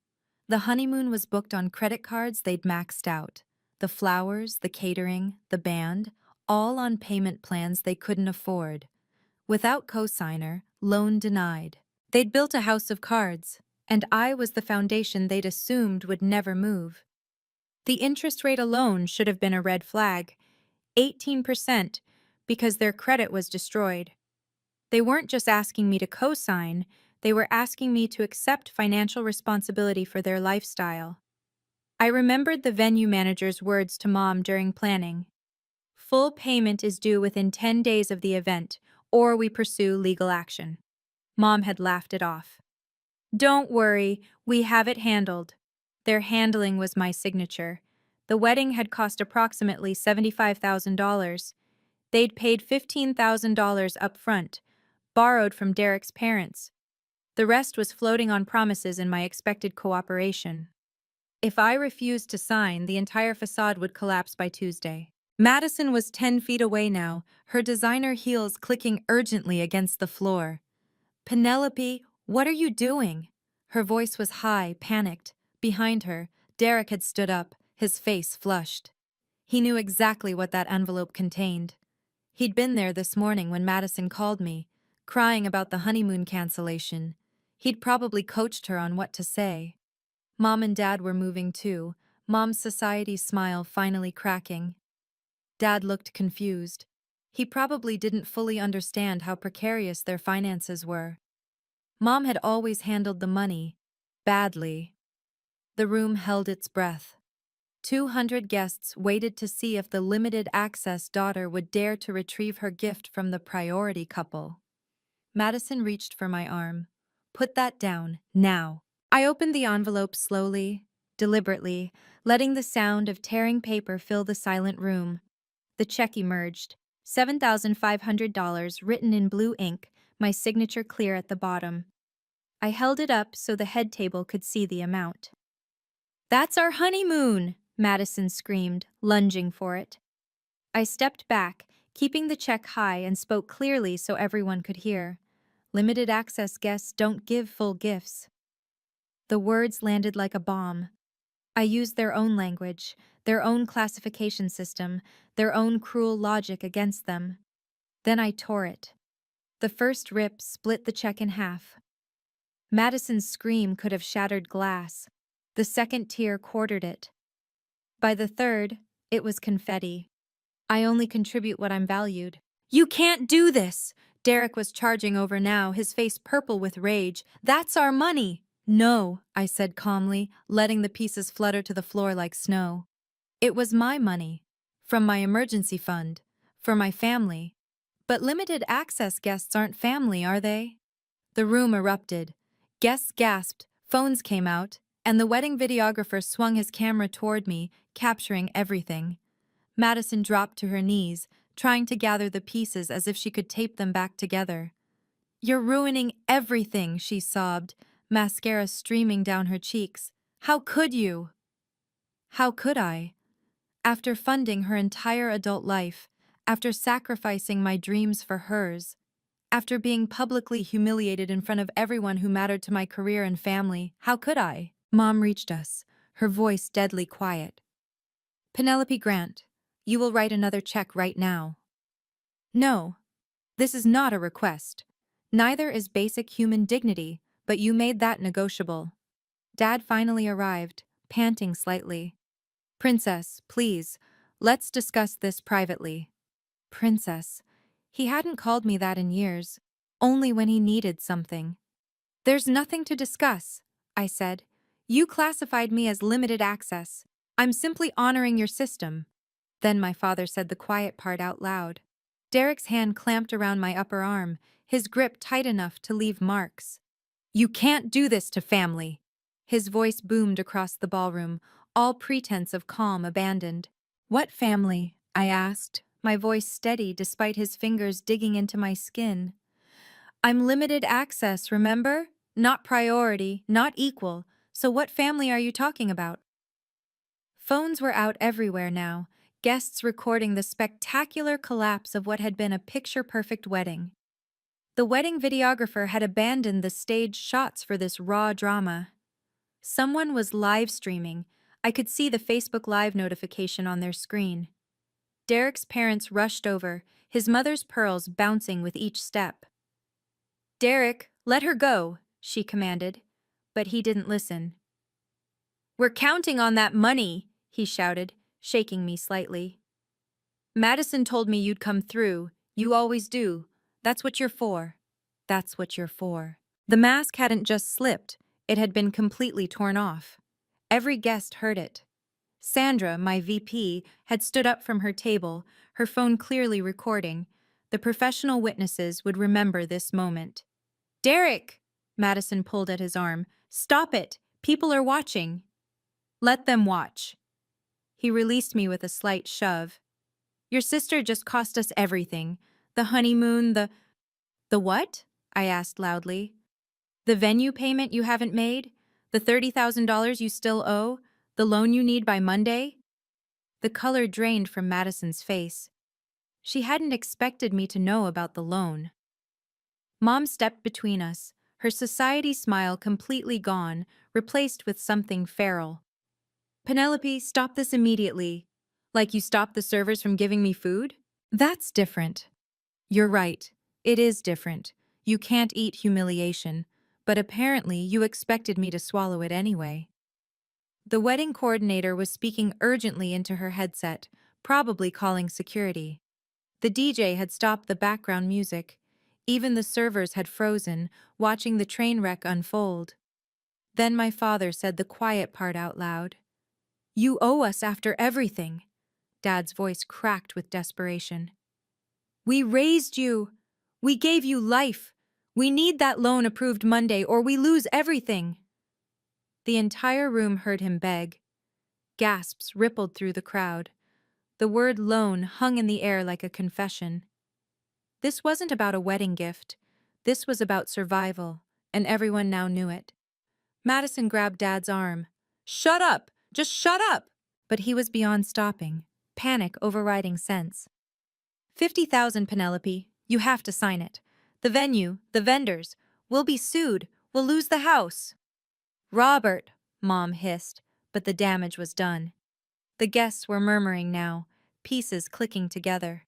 The honeymoon was booked on credit cards they'd maxed out. The flowers, the catering, the band, all on payment plans they couldn't afford. Without cosigner, loan denied. They'd built a house of cards, and I was the foundation they'd assumed would never move. The interest rate alone should have been a red flag, 18%, because their credit was destroyed. They weren't just asking me to co-sign, they were asking me to accept financial responsibility for their lifestyle. I remembered the venue manager's words to Mom during planning. Full payment is due within 10 days of the event, or we pursue legal action. Mom had laughed it off. Don't worry, we have it handled. Their handling was my signature. The wedding had cost approximately $75,000. They'd paid $15,000 up front, borrowed from Derek's parents. The rest was floating on promises and my expected cooperation. If I refused to sign, the entire facade would collapse by Tuesday. Madison was 10 feet away now, her designer heels clicking urgently against the floor. Penelope, what are you doing? Her voice was high, panicked. Behind her, Derek had stood up, his face flushed. He knew exactly what that envelope contained. He'd been there this morning when Madison called me, crying about the honeymoon cancellation. He'd probably coached her on what to say. Mom and Dad were moving too, Mom's society smile finally cracking. Dad looked confused. He probably didn't fully understand how precarious their finances were. Mom had always handled the money badly. The room held its breath. 200 guests waited to see if the limited access daughter would dare to retrieve her gift from the priority couple. Madison reached for my arm. Put that down, now. I opened the envelope slowly, deliberately, letting the sound of tearing paper fill the silent room. The check emerged. $7,500 written in blue ink, my signature clear at the bottom. I held it up so the head table could see the amount. That's our honeymoon, Madison screamed, lunging for it. I stepped back, keeping the check high, and spoke clearly so everyone could hear. Limited access guests don't give full gifts. The words landed like a bomb. I used their own language, their own classification system, their own cruel logic against them. Then I tore it. The first rip split the check in half. Madison's scream could have shattered glass. The second tear quartered it. By the third, it was confetti. I only contribute what I'm valued. You can't do this! Derek was charging over now, his face purple with rage. That's our money! No, I said calmly, letting the pieces flutter to the floor like snow. It was my money. From my emergency fund. For my family. But limited access guests aren't family, are they? The room erupted. Guests gasped, phones came out, and the wedding videographer swung his camera toward me, capturing everything. Madison dropped to her knees, trying to gather the pieces as if she could tape them back together. You're ruining everything, she sobbed, mascara streaming down her cheeks. How could you? How could I? After funding her entire adult life, after sacrificing my dreams for hers, after being publicly humiliated in front of everyone who mattered to my career and family, how could I? Mom reached us, her voice deadly quiet. Penelope Grant, you will write another check right now. No, this is not a request. Neither is basic human dignity, but you made that negotiable. Dad finally arrived, panting slightly. Princess, please, let's discuss this privately. Princess. He hadn't called me that in years, only when he needed something. There's nothing to discuss, I said. You classified me as limited access. I'm simply honoring your system. Then my father said the quiet part out loud. Derek's hand clamped around my upper arm, his grip tight enough to leave marks. You can't do this to family. His voice boomed across the ballroom, all pretense of calm abandoned. What family? I asked, my voice steady despite his fingers digging into my skin. I'm limited access, remember? Not priority, not equal. So what family are you talking about? Phones were out everywhere now, guests recording the spectacular collapse of what had been a picture-perfect wedding. The wedding videographer had abandoned the staged shots for this raw drama. Someone was live streaming. I could see the Facebook Live notification on their screen. Derek's parents rushed over, his mother's pearls bouncing with each step. Derek, let her go, she commanded, but he didn't listen. We're counting on that money, he shouted, shaking me slightly. Madison told me you'd come through. You always do. That's what you're for. That's what you're for. The mask hadn't just slipped, it had been completely torn off. Every guest heard it. Sandra, my VP, had stood up from her table, her phone clearly recording. The professional witnesses would remember this moment. Derek! Madison pulled at his arm. Stop it! People are watching. Let them watch. He released me with a slight shove. Your sister just cost us everything. The honeymoon, The what? I asked loudly. The venue payment you haven't made? The $30,000 you still owe? The loan you need by Monday? The color drained from Madison's face. She hadn't expected me to know about the loan. Mom stepped between us, her society smile completely gone, replaced with something feral. Penelope, stop this immediately. Like you stopped the servers from giving me food? That's different. You're right. It is different. You can't eat humiliation, but apparently you expected me to swallow it anyway. The wedding coordinator was speaking urgently into her headset, probably calling security. The DJ had stopped the background music. Even the servers had frozen, watching the train wreck unfold. Then my father said the quiet part out loud. You owe us after everything. Dad's voice cracked with desperation. We raised you. We gave you life. We need that loan approved Monday or we lose everything. The entire room heard him beg. Gasps rippled through the crowd. The word loan hung in the air like a confession. This wasn't about a wedding gift. This was about survival, and everyone now knew it. Madison grabbed Dad's arm. Shut up! Just shut up! But he was beyond stopping, panic overriding sense. 50,000, Penelope. You have to sign it. The venue, the vendors. We'll be sued. We'll lose the house. Robert, Mom hissed, but the damage was done. The guests were murmuring now, pieces clicking together.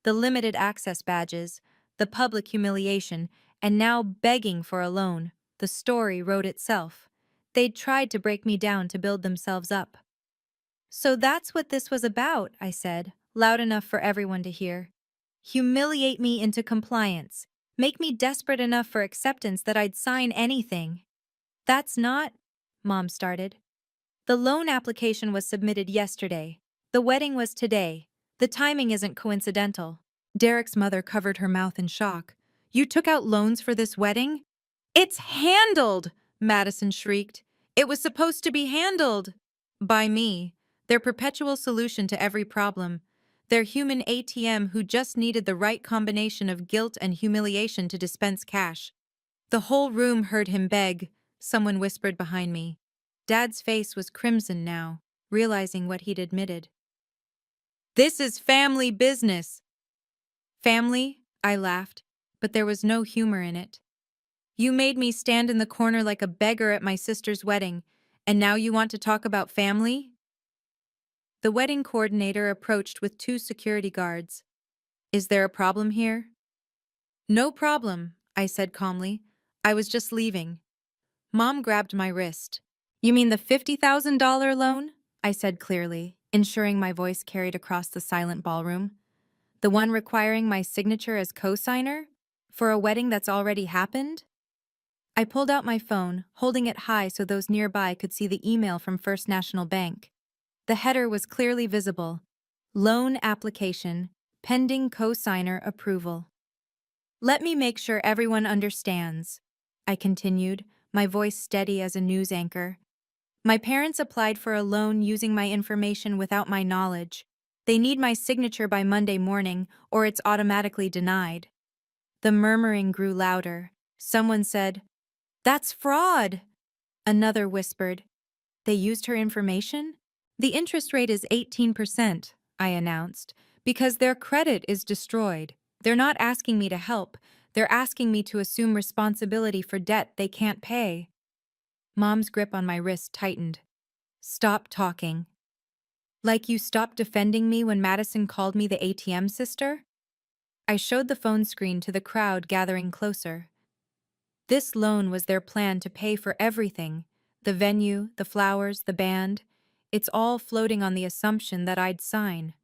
The limited access badges, the public humiliation, and now begging for a loan. The story wrote itself. They'd tried to break me down to build themselves up. So that's what this was about, I said, loud enough for everyone to hear. Humiliate me into compliance. Make me desperate enough for acceptance that I'd sign anything. That's not, Mom started. The loan application was submitted yesterday. The wedding was today. The timing isn't coincidental. Derek's mother covered her mouth in shock. You took out loans for this wedding? It's handled, Madison shrieked. It was supposed to be handled. By me. Their perpetual solution to every problem. Their human ATM who just needed the right combination of guilt and humiliation to dispense cash. The whole room heard him beg, someone whispered behind me. Dad's face was crimson now, realizing what he'd admitted. This is family business. Family? I laughed, but there was no humor in it. You made me stand in the corner like a beggar at my sister's wedding, and now you want to talk about family? The wedding coordinator approached with 2 security guards. Is there a problem here? No problem, I said calmly. I was just leaving. Mom grabbed my wrist. You mean the $50,000 loan? I said clearly, ensuring my voice carried across the silent ballroom. The one requiring my signature as co-signer? For a wedding that's already happened? I pulled out my phone, holding it high so those nearby could see the email from First National Bank. The header was clearly visible. Loan application, pending co-signer approval. Let me make sure everyone understands, I continued, my voice steady as a news anchor. My parents applied for a loan using my information without my knowledge. They need my signature by Monday morning, or it's automatically denied. The murmuring grew louder. Someone said, That's fraud! Another whispered, They used her information? The interest rate is 18%, I announced, because their credit is destroyed. They're not asking me to help. They're asking me to assume responsibility for debt they can't pay. Mom's grip on my wrist tightened. Stop talking. Like you stopped defending me when Madison called me the ATM sister? I showed the phone screen to the crowd gathering closer. This loan was their plan to pay for everything. The venue, the flowers, the band. It's all floating on the assumption that I'd sign.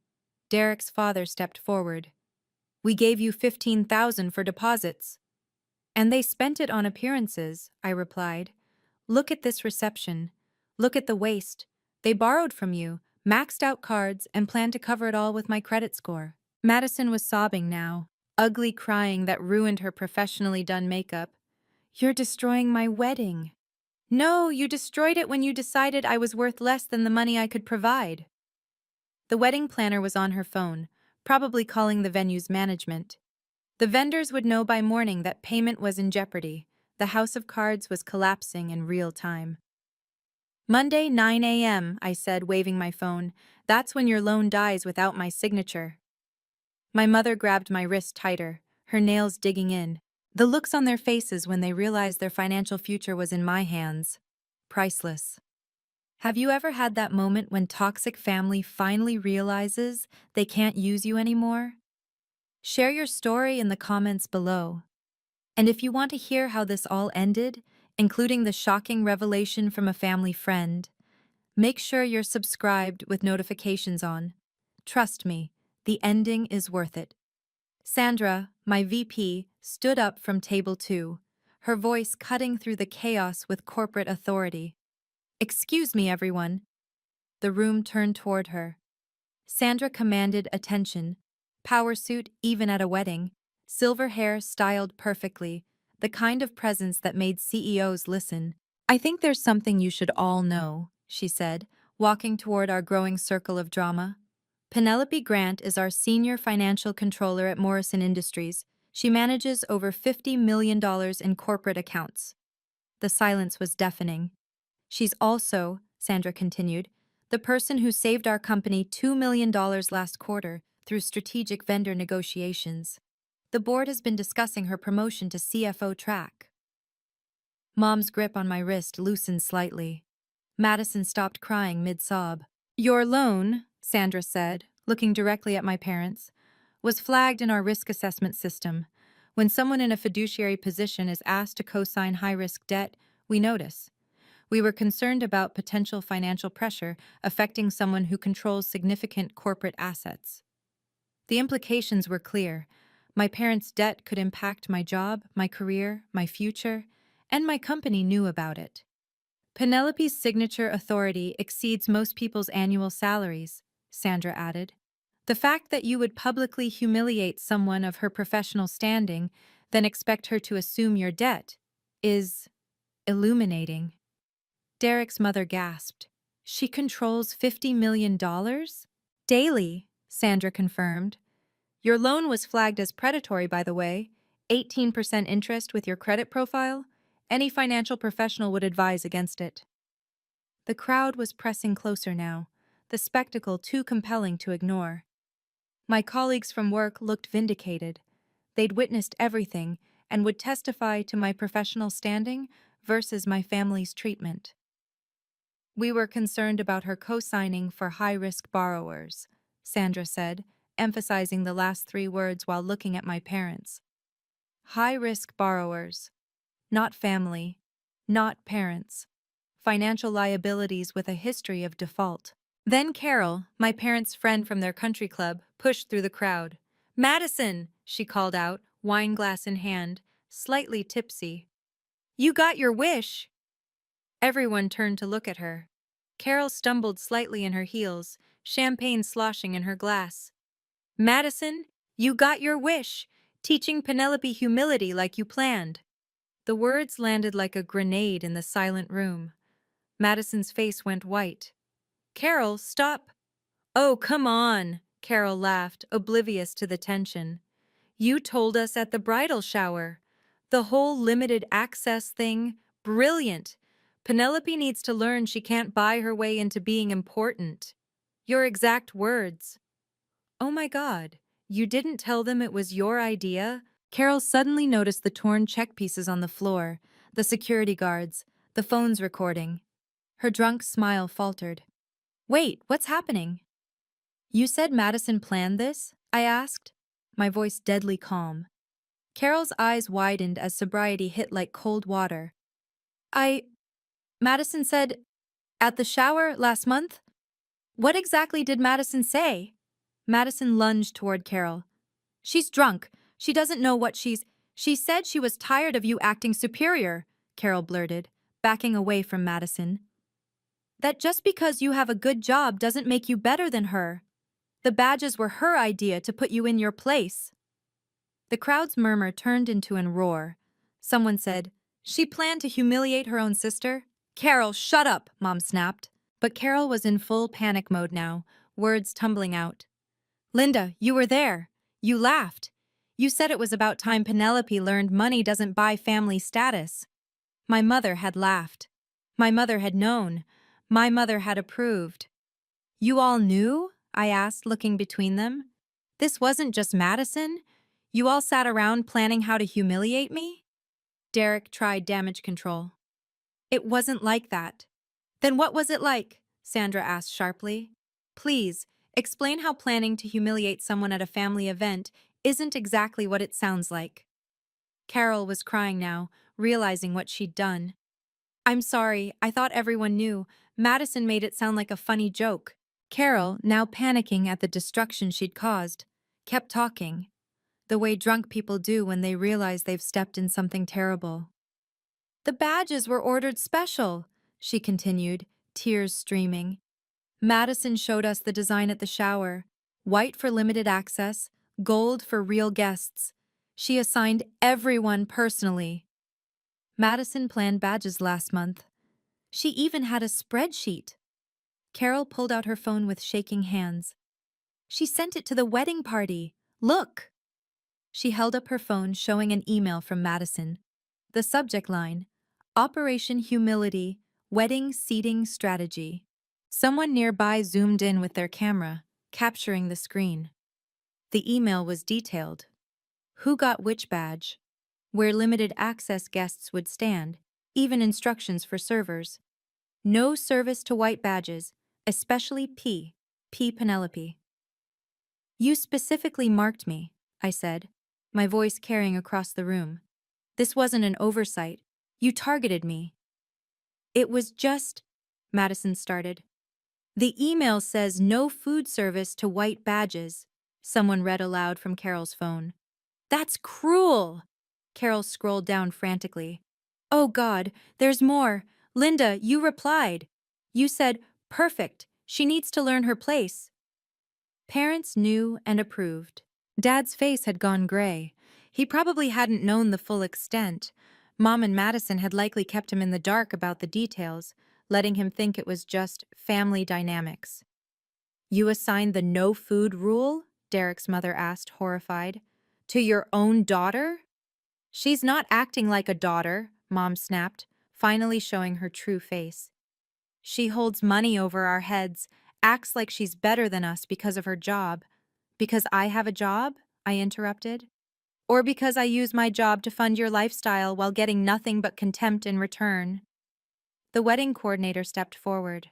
Derek's father stepped forward. We gave you $15,000 for deposits. And they spent it on appearances, I replied. Look at this reception. Look at the waste. They borrowed from you, maxed out cards, and planned to cover it all with my credit score. Madison was sobbing now, ugly crying that ruined her professionally done makeup. You're destroying my wedding. No, you destroyed it when you decided I was worth less than the money I could provide. The wedding planner was on her phone, probably calling the venue's management. The vendors would know by morning that payment was in jeopardy. The house of cards was collapsing in real time. Monday, 9 a.m., I said, waving my phone. That's when your loan dies without my signature. My mother grabbed my wrist tighter, her nails digging in. The looks on their faces when they realized their financial future was in my hands. Priceless. Have you ever had that moment when toxic family finally realizes they can't use you anymore? Share your story in the comments below. And if you want to hear how this all ended, including the shocking revelation from a family friend, make sure you're subscribed with notifications on. Trust me, the ending is worth it. Sandra, my VP, stood up from table 2, her voice cutting through the chaos with corporate authority. Excuse me, everyone. The room turned toward her. Sandra commanded attention, power suit even at a wedding, silver hair styled perfectly, the kind of presence that made CEOs listen. I think there's something you should all know, she said, walking toward our growing circle of drama. Penelope Grant is our senior financial controller at Morrison Industries. She manages over $50 million in corporate accounts. The silence was deafening. She's also, Sandra continued, the person who saved our company $2 million last quarter through strategic vendor negotiations. The board has been discussing her promotion to CFO track. Mom's grip on my wrist loosened slightly. Madison stopped crying mid-sob. Your loan, Sandra said, looking directly at my parents, was flagged in our risk assessment system. When someone in a fiduciary position is asked to co-sign high-risk debt, we notice. We were concerned about potential financial pressure affecting someone who controls significant corporate assets. The implications were clear. My parents' debt could impact my job, my career, my future, and my company knew about it. Penelope's signature authority exceeds most people's annual salaries, Sandra added. The fact that you would publicly humiliate someone of her professional standing, then expect her to assume your debt, is illuminating. Derek's mother gasped. She controls $50 million? Daily, Sandra confirmed. Your loan was flagged as predatory, by the way. 18% interest with your credit profile? Any financial professional would advise against it. The crowd was pressing closer now, the spectacle too compelling to ignore. My colleagues from work looked vindicated. They'd witnessed everything and would testify to my professional standing versus my family's treatment. We were concerned about her co-signing for high-risk borrowers, Sandra said, emphasizing the last 3 words while looking at my parents. High-risk borrowers. Not family. Not parents. Financial liabilities with a history of default. Then Carol, my parents' friend from their country club, pushed through the crowd. Madison, she called out, wine glass in hand, slightly tipsy. You got your wish. Everyone turned to look at her. Carol stumbled slightly in her heels, champagne sloshing in her glass. Madison, you got your wish, teaching Penelope humility like you planned. The words landed like a grenade in the silent room. Madison's face went white. Carol, stop. Oh, come on, Carol laughed, oblivious to the tension. You told us at the bridal shower. The whole limited access thing, brilliant. Penelope needs to learn she can't buy her way into being important. Your exact words. Oh my God, you didn't tell them it was your idea? Carol suddenly noticed the torn check pieces on the floor, the security guards, the phones recording. Her drunk smile faltered. Wait, what's happening? You said Madison planned this? I asked, my voice deadly calm. Carol's eyes widened as sobriety hit like cold water. Madison said, at the shower last month? What exactly did Madison say? Madison lunged toward Carol. She's drunk. She doesn't know what she's... She said she was tired of you acting superior, Carol blurted, backing away from Madison. That just because you have a good job doesn't make you better than her. The badges were her idea to put you in your place. The crowd's murmur turned into an roar. Someone said, "She planned to humiliate her own sister?" "Carol, shut up," Mom snapped. But Carol was in full panic mode now, words tumbling out. "Linda, you were there. You laughed. You said it was about time Penelope learned money doesn't buy family status." My mother had laughed. My mother had known. My mother had approved. "You all knew?" I asked, looking between them. "This wasn't just Madison? You all sat around planning how to humiliate me?" Derek tried damage control. "It wasn't like that." "Then what was it like?" Sandra asked sharply. "Please, explain how planning to humiliate someone at a family event isn't exactly what it sounds like." Carol was crying now, realizing what she'd done. "I'm sorry, I thought everyone knew. Madison made it sound like a funny joke." Carol, now panicking at the destruction she'd caused, kept talking, the way drunk people do when they realize they've stepped in something terrible. "The badges were ordered special," she continued, tears streaming. "Madison showed us the design at the shower. White for limited access, gold for real guests. She assigned everyone personally. Madison planned badges last month. She even had a spreadsheet." Carol pulled out her phone with shaking hands. "She sent it to the wedding party. Look!" She held up her phone, showing an email from Madison. The subject line, "Operation Humility, Wedding Seating Strategy." Someone nearby zoomed in with their camera, capturing the screen. The email was detailed. Who got which badge, where limited access guests would stand, even instructions for servers. "No service to white badges, especially P. Penelope." "You specifically marked me," I said, my voice carrying across the room. "This wasn't an oversight. You targeted me." "It was just," Madison started. "The email says no food service to white badges," someone read aloud from Carol's phone. "That's cruel!" Carol scrolled down frantically. "Oh God, there's more. Linda, you replied. You said, 'Perfect, she needs to learn her place.'" Parents knew and approved. Dad's face had gone gray. He probably hadn't known the full extent. Mom and Madison had likely kept him in the dark about the details, letting him think it was just family dynamics. "You assigned the no food rule?" Derek's mother asked, horrified. "To your own daughter?" "She's not acting like a daughter," Mom snapped, finally showing her true face. "She holds money over our heads, acts like she's better than us because of her job." "Because I have a job?" I interrupted. "Or because I use my job to fund your lifestyle while getting nothing but contempt in return?" The wedding coordinator stepped forward.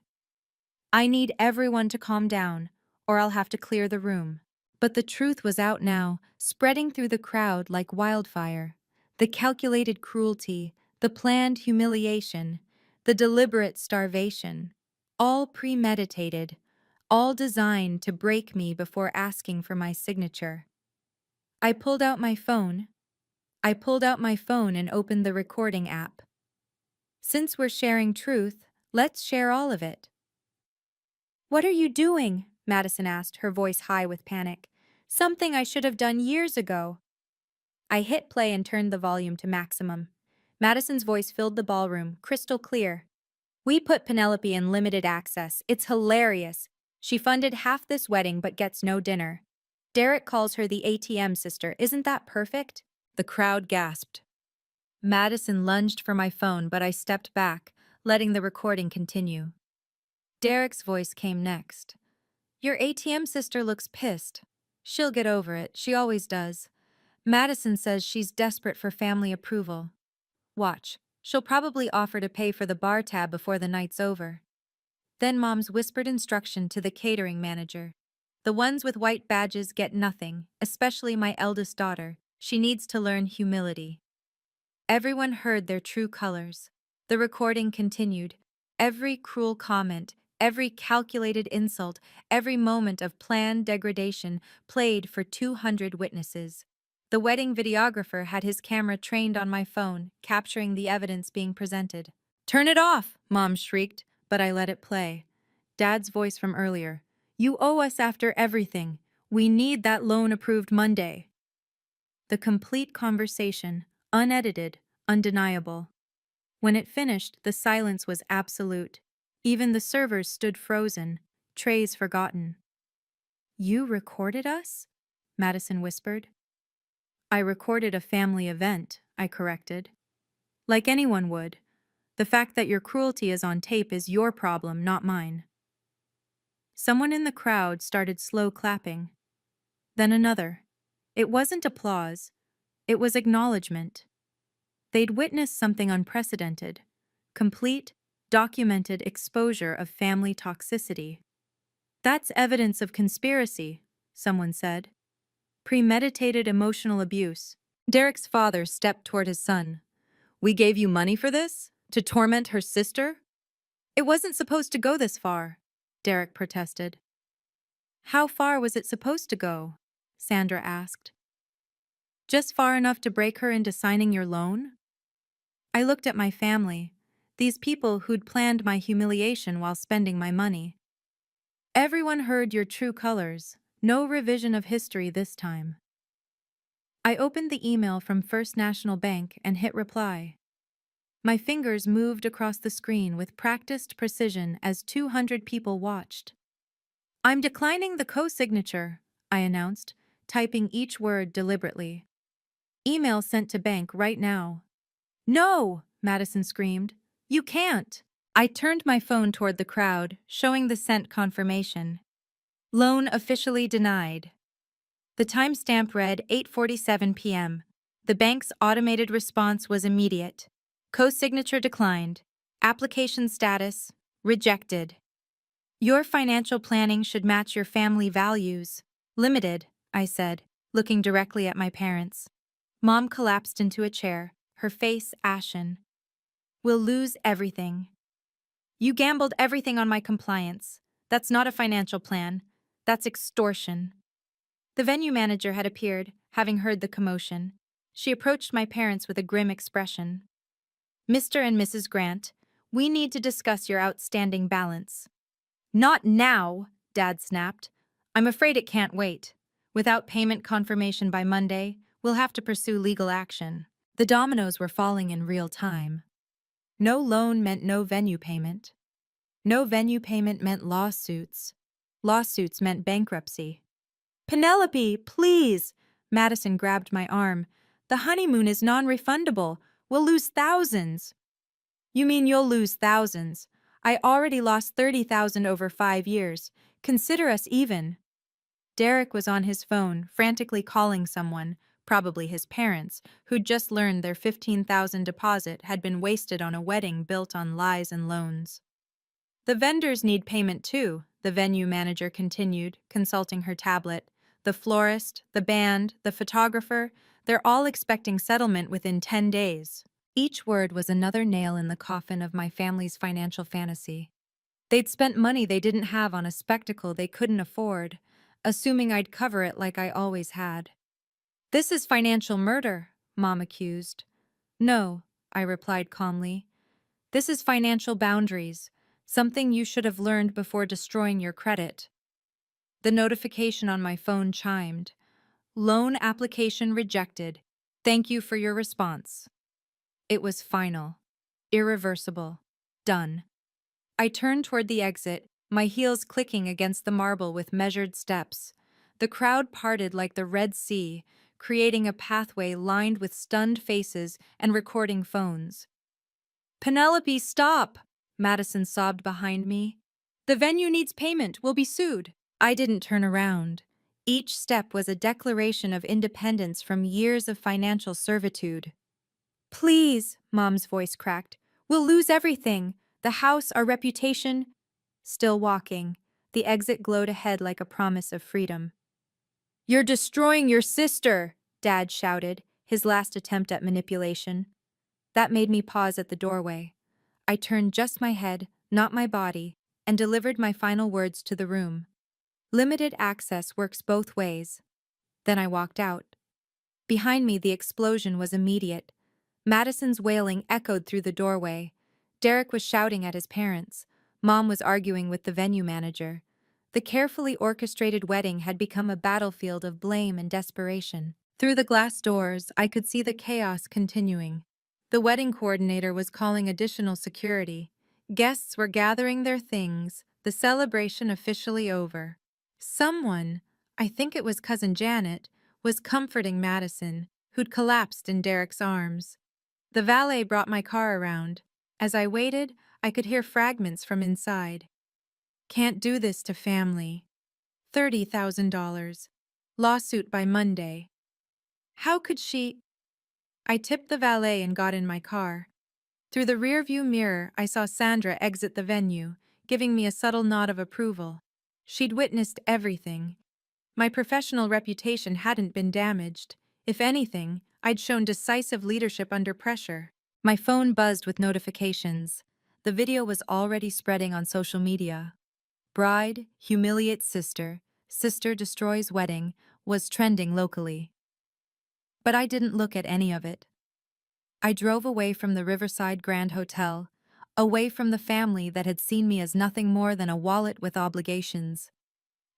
"I need everyone to calm down, or I'll have to clear the room." But the truth was out now, spreading through the crowd like wildfire. The calculated cruelty, the planned humiliation, the deliberate starvation, all premeditated, all designed to break me before asking for my signature. I pulled out my phone. And opened the recording app. "Since we're sharing truth, let's share all of it." "What are you doing?" Madison asked, her voice high with panic. "Something I should have done years ago." I hit play and turned the volume to maximum. Madison's voice filled the ballroom, crystal clear. "We put Penelope in limited access. It's hilarious. She funded half this wedding but gets no dinner. Derek calls her the ATM sister. Isn't that perfect?" The crowd gasped. Madison lunged for my phone, but I stepped back, letting the recording continue. Derek's voice came next. "Your ATM sister looks pissed. She'll get over it, she always does. Madison says she's desperate for family approval. Watch, she'll probably offer to pay for the bar tab before the night's over." Then Mom's whispered instruction to the catering manager. "The ones with white badges get nothing, especially my eldest daughter. She needs to learn humility." Everyone heard their true colors. The recording continued. Every cruel comment, every calculated insult, every moment of planned degradation played for 200 witnesses. The wedding videographer had his camera trained on my phone, capturing the evidence being presented. "Turn it off!" Mom shrieked, but I let it play. Dad's voice from earlier. "You owe us after everything. We need that loan approved Monday." The complete conversation, unedited, undeniable. When it finished, the silence was absolute. Even the servers stood frozen, trays forgotten. "You recorded us?" Madison whispered. "I recorded a family event," I corrected. "Like anyone would. The fact that your cruelty is on tape is your problem, not mine." Someone in the crowd started slow clapping. Then another. It wasn't applause. It was acknowledgement. They'd witnessed something unprecedented. Complete, documented exposure of family toxicity. "That's evidence of conspiracy," someone said. "Premeditated emotional abuse." Derek's father stepped toward his son. "We gave you money for this? To torment her sister?" "It wasn't supposed to go this far," Derek protested. "How far was it supposed to go?" Sandra asked. "Just far enough to break her into signing your loan?" I looked at my family, these people who'd planned my humiliation while spending my money. "Everyone heard your true colors. No revision of history this time." I opened the email from First National Bank and hit reply. My fingers moved across the screen with practiced precision as 200 people watched. "I'm declining the co-signature," I announced, typing each word deliberately. "Email sent to bank right now." "No!" Madison screamed. "You can't!" I turned my phone toward the crowd, showing the sent confirmation. "Loan officially denied." The timestamp read 8:47 p.m. The bank's automated response was immediate. "Co-signature declined. Application status, rejected." "Your financial planning should match your family values." "Limited," I said, looking directly at my parents. Mom collapsed into a chair, her face ashen. "We'll lose everything." "You gambled everything on my compliance. That's not a financial plan. That's extortion." The venue manager had appeared, having heard the commotion. She approached my parents with a grim expression. "Mr. and Mrs. Grant, we need to discuss your outstanding balance." "Not now," Dad snapped. "I'm afraid it can't wait. Without payment confirmation by Monday, we'll have to pursue legal action." The dominoes were falling in real time. No loan meant no venue payment. No venue payment meant lawsuits. Lawsuits meant bankruptcy. "Penelope, please!" Madison grabbed my arm. "The honeymoon is non-refundable. We'll lose thousands." "You mean you'll lose thousands? I already lost 30,000 over 5 years. Consider us even." Derek was on his phone, frantically calling someone, probably his parents, who'd just learned their 15,000 deposit had been wasted on a wedding built on lies and loans. "The vendors need payment too," the venue manager continued, consulting her tablet. "The florist, the band, the photographer, they're all expecting settlement within 10 days. Each word was another nail in the coffin of my family's financial fantasy. They'd spent money they didn't have on a spectacle they couldn't afford, assuming I'd cover it like I always had. "This is financial murder," Mom accused. "No," I replied calmly. "This is financial boundaries, something you should have learned before destroying your credit." The notification on my phone chimed. "Loan application rejected. Thank you for your response." It was final. Irreversible. Done. I turned toward the exit, my heels clicking against the marble with measured steps. The crowd parted like the Red Sea, creating a pathway lined with stunned faces and recording phones. "Penelope, stop!" Madison sobbed behind me. "The venue needs payment. We'll be sued." I didn't turn around. Each step was a declaration of independence from years of financial servitude. "Please," Mom's voice cracked. "We'll lose everything. The house, our reputation." Still walking, the exit glowed ahead like a promise of freedom. "You're destroying your sister," Dad shouted, his last attempt at manipulation. That made me pause at the doorway. I turned just my head, not my body, and delivered my final words to the room. "Limited access works both ways." Then I walked out. Behind me, the explosion was immediate. Madison's wailing echoed through the doorway. Derek was shouting at his parents. Mom was arguing with the venue manager. The carefully orchestrated wedding had become a battlefield of blame and desperation. Through the glass doors, I could see the chaos continuing. The wedding coordinator was calling additional security. Guests were gathering their things, the celebration officially over. Someone, I think it was Cousin Janet, was comforting Madison, who'd collapsed in Derek's arms. The valet brought my car around. As I waited, I could hear fragments from inside. Can't do this to family. $30,000. Lawsuit by Monday. How could she? I tipped the valet and got in my car. Through the rearview mirror, I saw Sandra exit the venue, giving me a subtle nod of approval. She'd witnessed everything. My professional reputation hadn't been damaged. If anything, I'd shown decisive leadership under pressure. My phone buzzed with notifications. The video was already spreading on social media. Bride humiliates sister, sister destroys wedding, was trending locally. But I didn't look at any of it. I drove away from the Riverside Grand Hotel, away from the family that had seen me as nothing more than a wallet with obligations.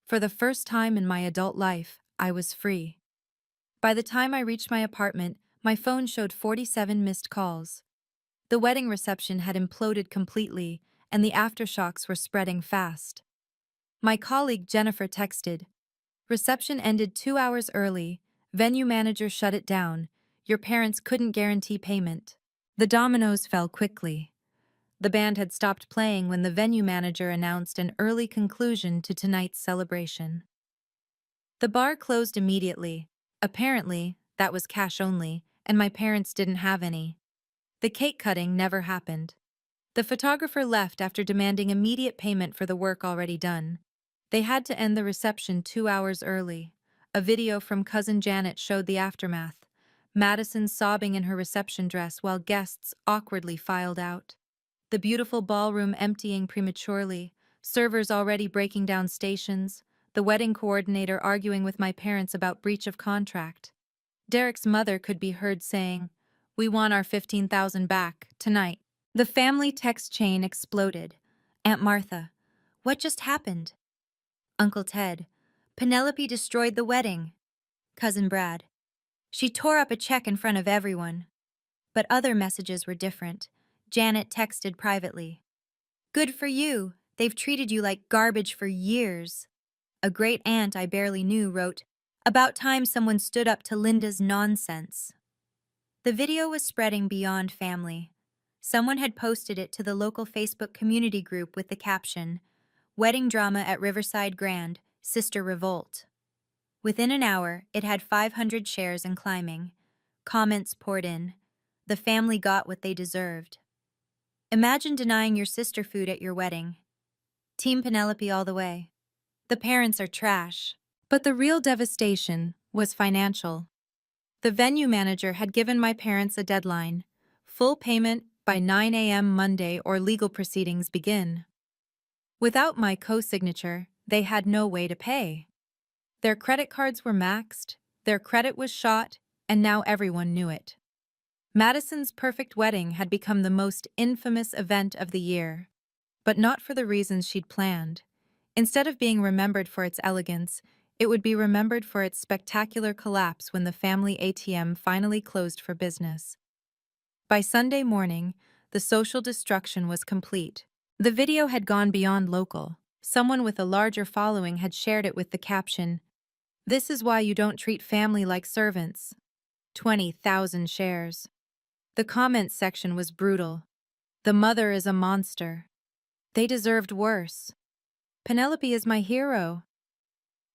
For the first time in my adult life, I was free. By the time I reached my apartment, my phone showed 47 missed calls. The wedding reception had imploded completely, and the aftershocks were spreading fast. My colleague Jennifer texted, "Reception ended 2 hours early. Venue manager shut it down. Your parents couldn't guarantee payment." The dominoes fell quickly. The band had stopped playing when the venue manager announced an early conclusion to tonight's celebration. The bar closed immediately. Apparently, that was cash only, and my parents didn't have any. The cake cutting never happened. The photographer left after demanding immediate payment for the work already done. They had to end the reception 2 hours early. A video from Cousin Janet showed the aftermath. Madison sobbing in her reception dress while guests awkwardly filed out. The beautiful ballroom emptying prematurely, servers already breaking down stations, the wedding coordinator arguing with my parents about breach of contract. Derek's mother could be heard saying, "We want our $15,000 back, tonight." The family text chain exploded. Aunt Martha, "What just happened?" Uncle Ted, "Penelope destroyed the wedding." Cousin Brad, "She tore up a check in front of everyone." But other messages were different. Janet texted privately, "Good for you. They've treated you like garbage for years." A great aunt I barely knew wrote, "About time someone stood up to Linda's nonsense." The video was spreading beyond family. Someone had posted it to the local Facebook community group with the caption, "Wedding drama at Riverside Grand, Sister Revolt." Within an hour, it had 500 shares and climbing. Comments poured in. The family got what they deserved. Imagine denying your sister food at your wedding. Team Penelope all the way. The parents are trash. But the real devastation was financial. The venue manager had given my parents a deadline: full payment by 9 a.m. Monday or legal proceedings begin. Without my co-signature, they had no way to pay. Their credit cards were maxed, their credit was shot, and now everyone knew it. Madison's perfect wedding had become the most infamous event of the year, but not for the reasons she'd planned. Instead of being remembered for its elegance, it would be remembered for its spectacular collapse when the family ATM finally closed for business. By Sunday morning, the social destruction was complete. The video had gone beyond local. Someone with a larger following had shared it with the caption, "This is why you don't treat family like servants." 20,000 shares. The comments section was brutal. "The mother is a monster. They deserved worse. Penelope is my hero."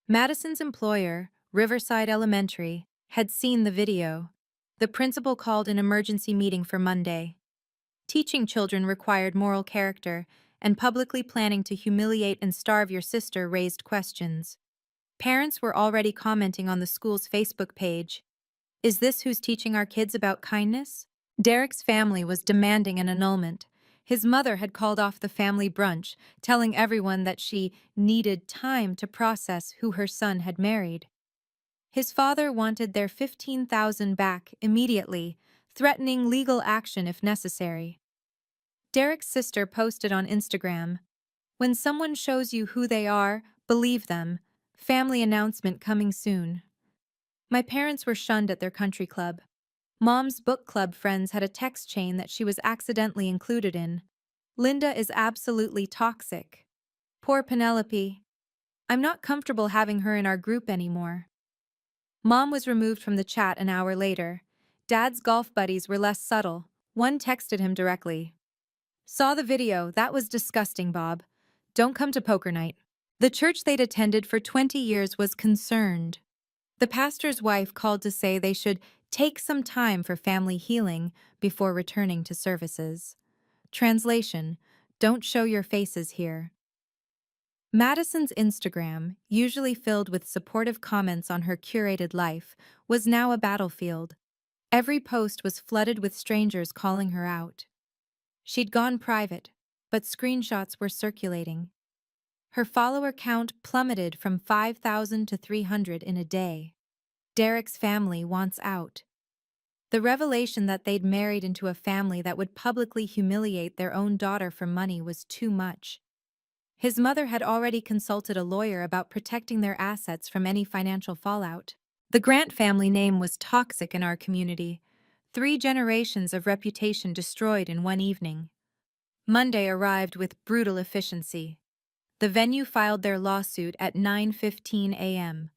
Madison's employer, Riverside Elementary, had seen the video. The principal called an emergency meeting for Monday. Teaching children required moral character, and publicly planning to humiliate and starve your sister raised questions. Parents were already commenting on the school's Facebook page. "Is this who's teaching our kids about kindness?" Derek's family was demanding an annulment. His mother had called off the family brunch, telling everyone that she needed time to process who her son had married. His father wanted their $15,000 back immediately, threatening legal action if necessary. Derek's sister posted on Instagram, "When someone shows you who they are, believe them. Family announcement coming soon." My parents were shunned at their country club. Mom's book club friends had a text chain that she was accidentally included in. "Linda is absolutely toxic. Poor Penelope. I'm not comfortable having her in our group anymore." Mom was removed from the chat an hour later. Dad's golf buddies were less subtle. One texted him directly, "Saw the video, that was disgusting, Bob. Don't come to poker night." The church they'd attended for 20 years was concerned. The pastor's wife called to say they should take some time for family healing before returning to services. Translation: Don't show your faces here. Madison's Instagram, usually filled with supportive comments on her curated life, was now a battlefield. Every post was flooded with strangers calling her out. She'd gone private, but screenshots were circulating. Her follower count plummeted from 5,000 to 300 in a day. Derek's family wants out. The revelation that they'd married into a family that would publicly humiliate their own daughter for money was too much. His mother had already consulted a lawyer about protecting their assets from any financial fallout. The Grant family name was toxic in our community. 3 generations of reputation destroyed in one evening. Monday arrived with brutal efficiency. The venue filed their lawsuit at 9:15 a.m.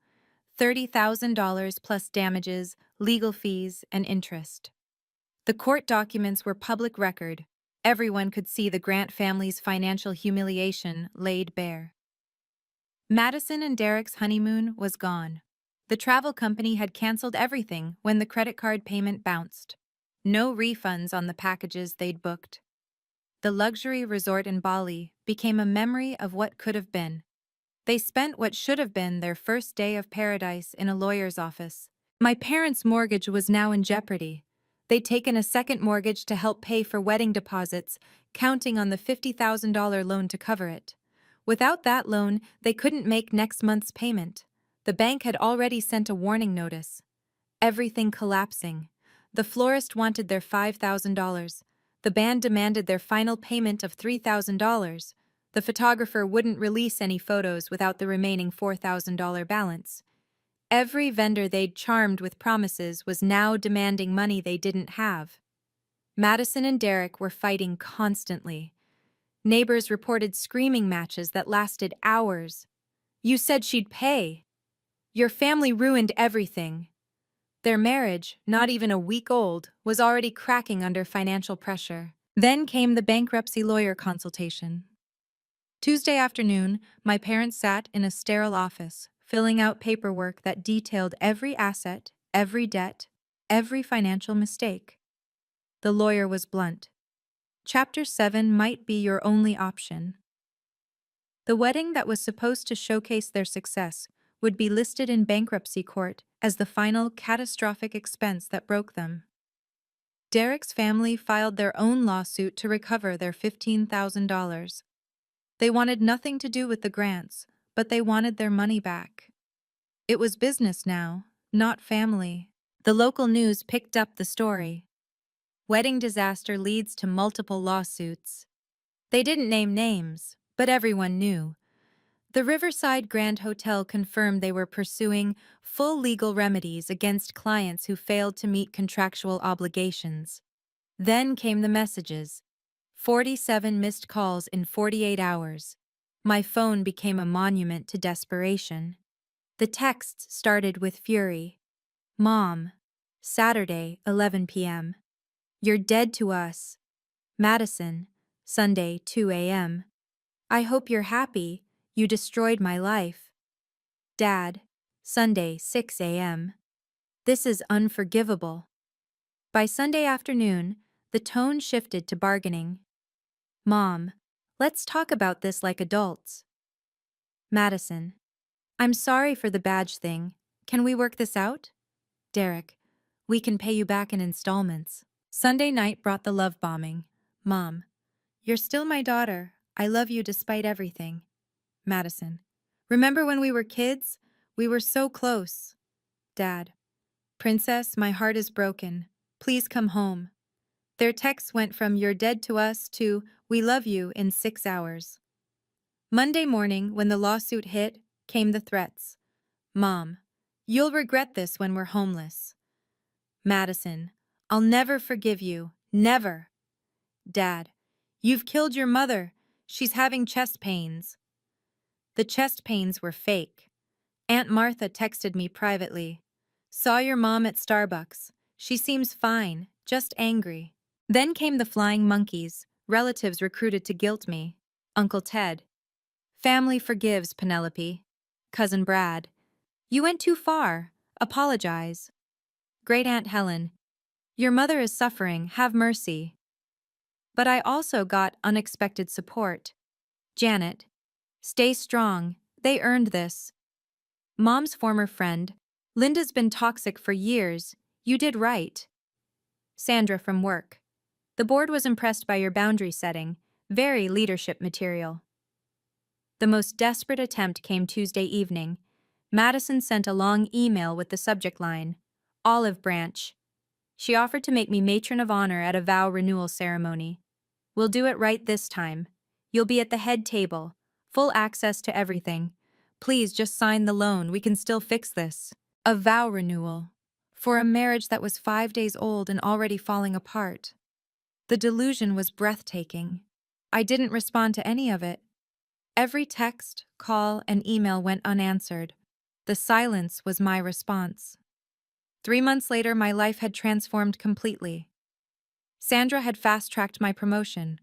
$30,000 plus damages, legal fees, and interest. The court documents were public record. Everyone could see the Grant family's financial humiliation laid bare. Madison and Derek's honeymoon was gone. The travel company had canceled everything when the credit card payment bounced. No refunds on the packages they'd booked. The luxury resort in Bali became a memory of what could have been. They spent what should have been their first day of paradise in a lawyer's office. My parents' mortgage was now in jeopardy. They'd taken a second mortgage to help pay for wedding deposits, counting on the $50,000 loan to cover it. Without that loan, they couldn't make next month's payment. The bank had already sent a warning notice. Everything collapsing. The florist wanted their $5,000. The band demanded their final payment of $3,000. The photographer wouldn't release any photos without the remaining $4,000 balance. Every vendor they'd charmed with promises was now demanding money they didn't have. Madison and Derek were fighting constantly. Neighbors reported screaming matches that lasted hours. "You said she'd pay. Your family ruined everything." Their marriage, not even a week old, was already cracking under financial pressure. Then came the bankruptcy lawyer consultation. Tuesday afternoon, my parents sat in a sterile office, filling out paperwork that detailed every asset, every debt, every financial mistake. The lawyer was blunt. Chapter 7 might be your only option. The wedding that was supposed to showcase their success would be listed in bankruptcy court as the final catastrophic expense that broke them. Derek's family filed their own lawsuit to recover their $15,000. They wanted nothing to do with the Grants, but they wanted their money back. It was business now, not family. The local news picked up the story. Wedding disaster leads to multiple lawsuits. They didn't name names, but everyone knew. The Riverside Grand Hotel confirmed they were pursuing full legal remedies against clients who failed to meet contractual obligations. Then came the messages. 47 missed calls in 48 hours. My phone became a monument to desperation. The texts started with fury. "Mom, Saturday, 11 p.m. You're dead to us." Madison, Sunday, 2 a.m. "I hope you're happy. You destroyed my life." Dad, Sunday, 6 a.m. "This is unforgivable." By Sunday afternoon, the tone shifted to bargaining. "Mom, let's talk about this like adults." Madison, "I'm sorry for the badge thing. Can we work this out?" Derek, "We can pay you back in installments." Sunday night brought the love bombing. "Mom, you're still my daughter. I love you despite everything." Madison, "Remember when we were kids? We were so close." Dad. Princess, my heart is broken. Please come home. Their texts went from "you're dead to us" to "we love you" in 6 hours. Monday morning, when the lawsuit hit, came the threats. Mom, you'll regret this when we're homeless. Madison, I'll never forgive you. Never. Dad, you've killed your mother. She's having chest pains. The chest pains were fake. Aunt Martha texted me privately. Saw your mom at Starbucks. She seems fine, just angry. Then came the flying monkeys, relatives recruited to guilt me. Uncle Ted. Family forgives, Penelope. Cousin Brad. You went too far. Apologize. Great Aunt Helen. Your mother is suffering, have mercy. But I also got unexpected support. Janet. Stay strong, they earned this. Mom's former friend. Linda's been toxic for years, you did right. Sandra from work. The board was impressed by your boundary setting, very leadership material. The most desperate attempt came Tuesday evening. Madison sent a long email with the subject line, Olive Branch. She offered to make me matron of honor at a vow renewal ceremony. We'll do it right this time. You'll be at the head table, full access to everything. Please just sign the loan, we can still fix this. A vow renewal. For a marriage that was 5 days old and already falling apart. The delusion was breathtaking. I didn't respond to any of it. Every text, call, and email went unanswered. The silence was my response. 3 months later, my life had transformed completely. Sandra had fast-tracked my promotion.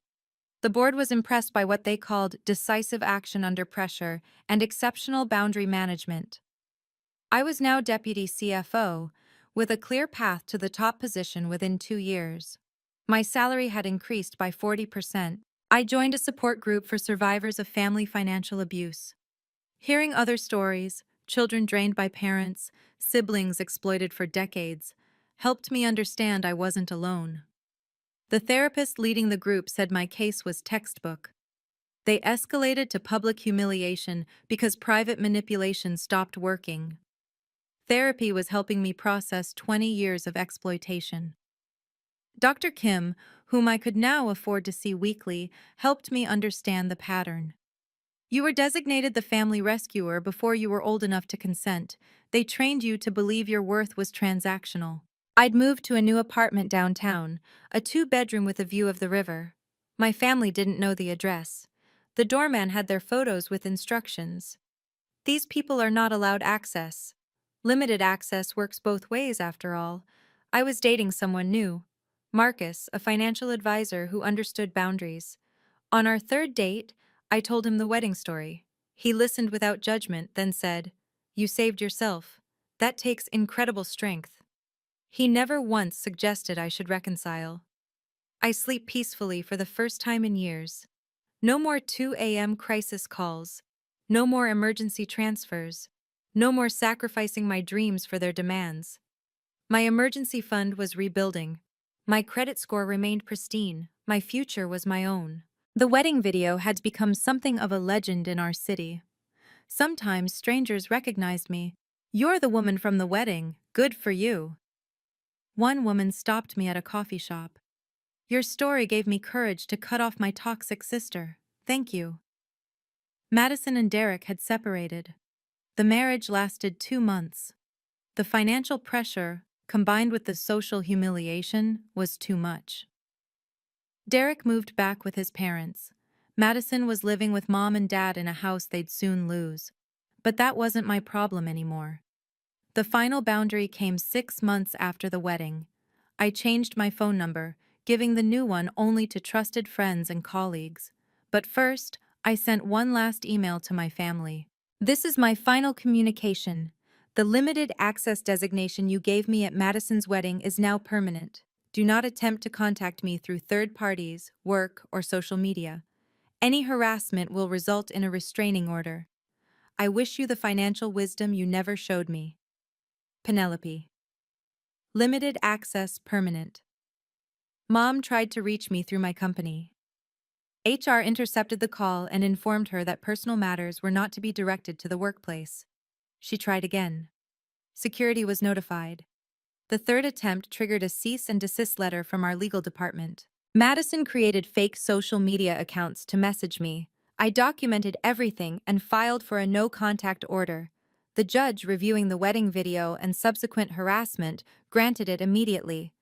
The board was impressed by what they called decisive action under pressure and exceptional boundary management. I was now deputy CFO, with a clear path to the top position within 2 years. My salary had increased by 40%. I joined a support group for survivors of family financial abuse. Hearing other stories, children drained by parents, siblings exploited for decades, helped me understand I wasn't alone. The therapist leading the group said my case was textbook. They escalated to public humiliation because private manipulation stopped working. Therapy was helping me process 20 years of exploitation. Dr. Kim, whom I could now afford to see weekly, helped me understand the pattern. You were designated the family rescuer before you were old enough to consent. They trained you to believe your worth was transactional. I'd moved to a new apartment downtown, a 2-bedroom with a view of the river. My family didn't know the address. The doorman had their photos with instructions. These people are not allowed access. Limited access works both ways, after all. I was dating someone new. Marcus, a financial advisor who understood boundaries. On our 3rd date, I told him the wedding story. He listened without judgment, then said, "You saved yourself. That takes incredible strength." He never once suggested I should reconcile. I sleep peacefully for the first time in years. No more 2 a.m. crisis calls. No more emergency transfers. No more sacrificing my dreams for their demands. My emergency fund was rebuilding. My credit score remained pristine. My future was my own. The wedding video had become something of a legend in our city. Sometimes strangers recognized me. "You're the woman from the wedding. Good for you." One woman stopped me at a coffee shop. "Your story gave me courage to cut off my toxic sister. Thank you." Madison and Derek had separated. The marriage lasted 2 months. The financial pressure, combined with the social humiliation, was too much. Derek moved back with his parents. Madison was living with Mom and Dad in a house they'd soon lose. But that wasn't my problem anymore. The final boundary came 6 months after the wedding. I changed my phone number, giving the new one only to trusted friends and colleagues. But first, I sent one last email to my family. "This is my final communication. The limited access designation you gave me at Madison's wedding is now permanent. Do not attempt to contact me through third parties, work, or social media. Any harassment will result in a restraining order. I wish you the financial wisdom you never showed me. Penelope." Limited access permanent. Mom tried to reach me through my company. HR intercepted the call and informed her that personal matters were not to be directed to the workplace. She tried again. Security was notified. The third attempt triggered a cease and desist letter from our legal department. Madison created fake social media accounts to message me. I documented everything and filed for a no-contact order. The judge, reviewing the wedding video and subsequent harassment, granted it immediately.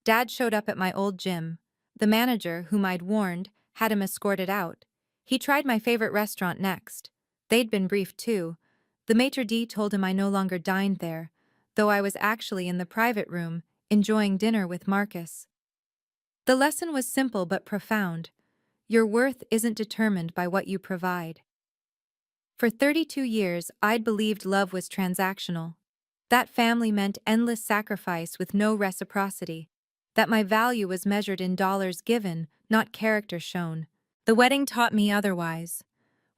Dad showed up at my old gym. The manager, whom I'd warned, had him escorted out. He tried my favorite restaurant next. They'd been briefed too. The maitre d' told him I no longer dined there, though I was actually in the private room, enjoying dinner with Marcus. The lesson was simple but profound. Your worth isn't determined by what you provide. For 32 years, I'd believed love was transactional. That family meant endless sacrifice with no reciprocity. That my value was measured in dollars given, not character shown. The wedding taught me otherwise.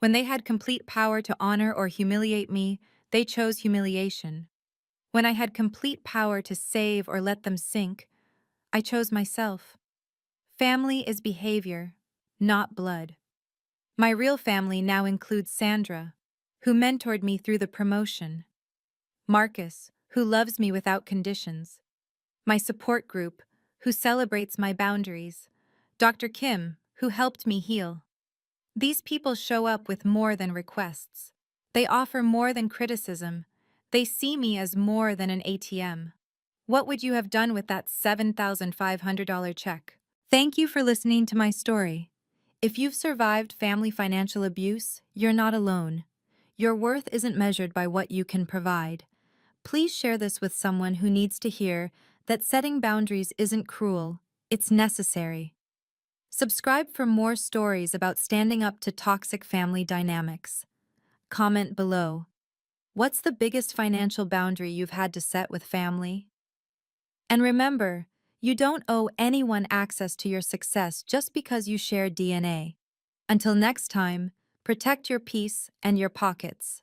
When they had complete power to honor or humiliate me, they chose humiliation. When I had complete power to save or let them sink, I chose myself. Family is behavior, not blood. My real family now includes Sandra, who mentored me through the promotion, Marcus, who loves me without conditions, my support group, who celebrates my boundaries, Dr. Kim, who helped me heal. These people show up with more than requests. They offer more than criticism. They see me as more than an ATM. What would you have done with that $7,500 check? Thank you for listening to my story. If you've survived family financial abuse, you're not alone. Your worth isn't measured by what you can provide. Please share this with someone who needs to hear that setting boundaries isn't cruel, it's necessary. Subscribe for more stories about standing up to toxic family dynamics. Comment below. What's the biggest financial boundary you've had to set with family? And remember, you don't owe anyone access to your success just because you share DNA. Until next time, protect your peace and your pockets.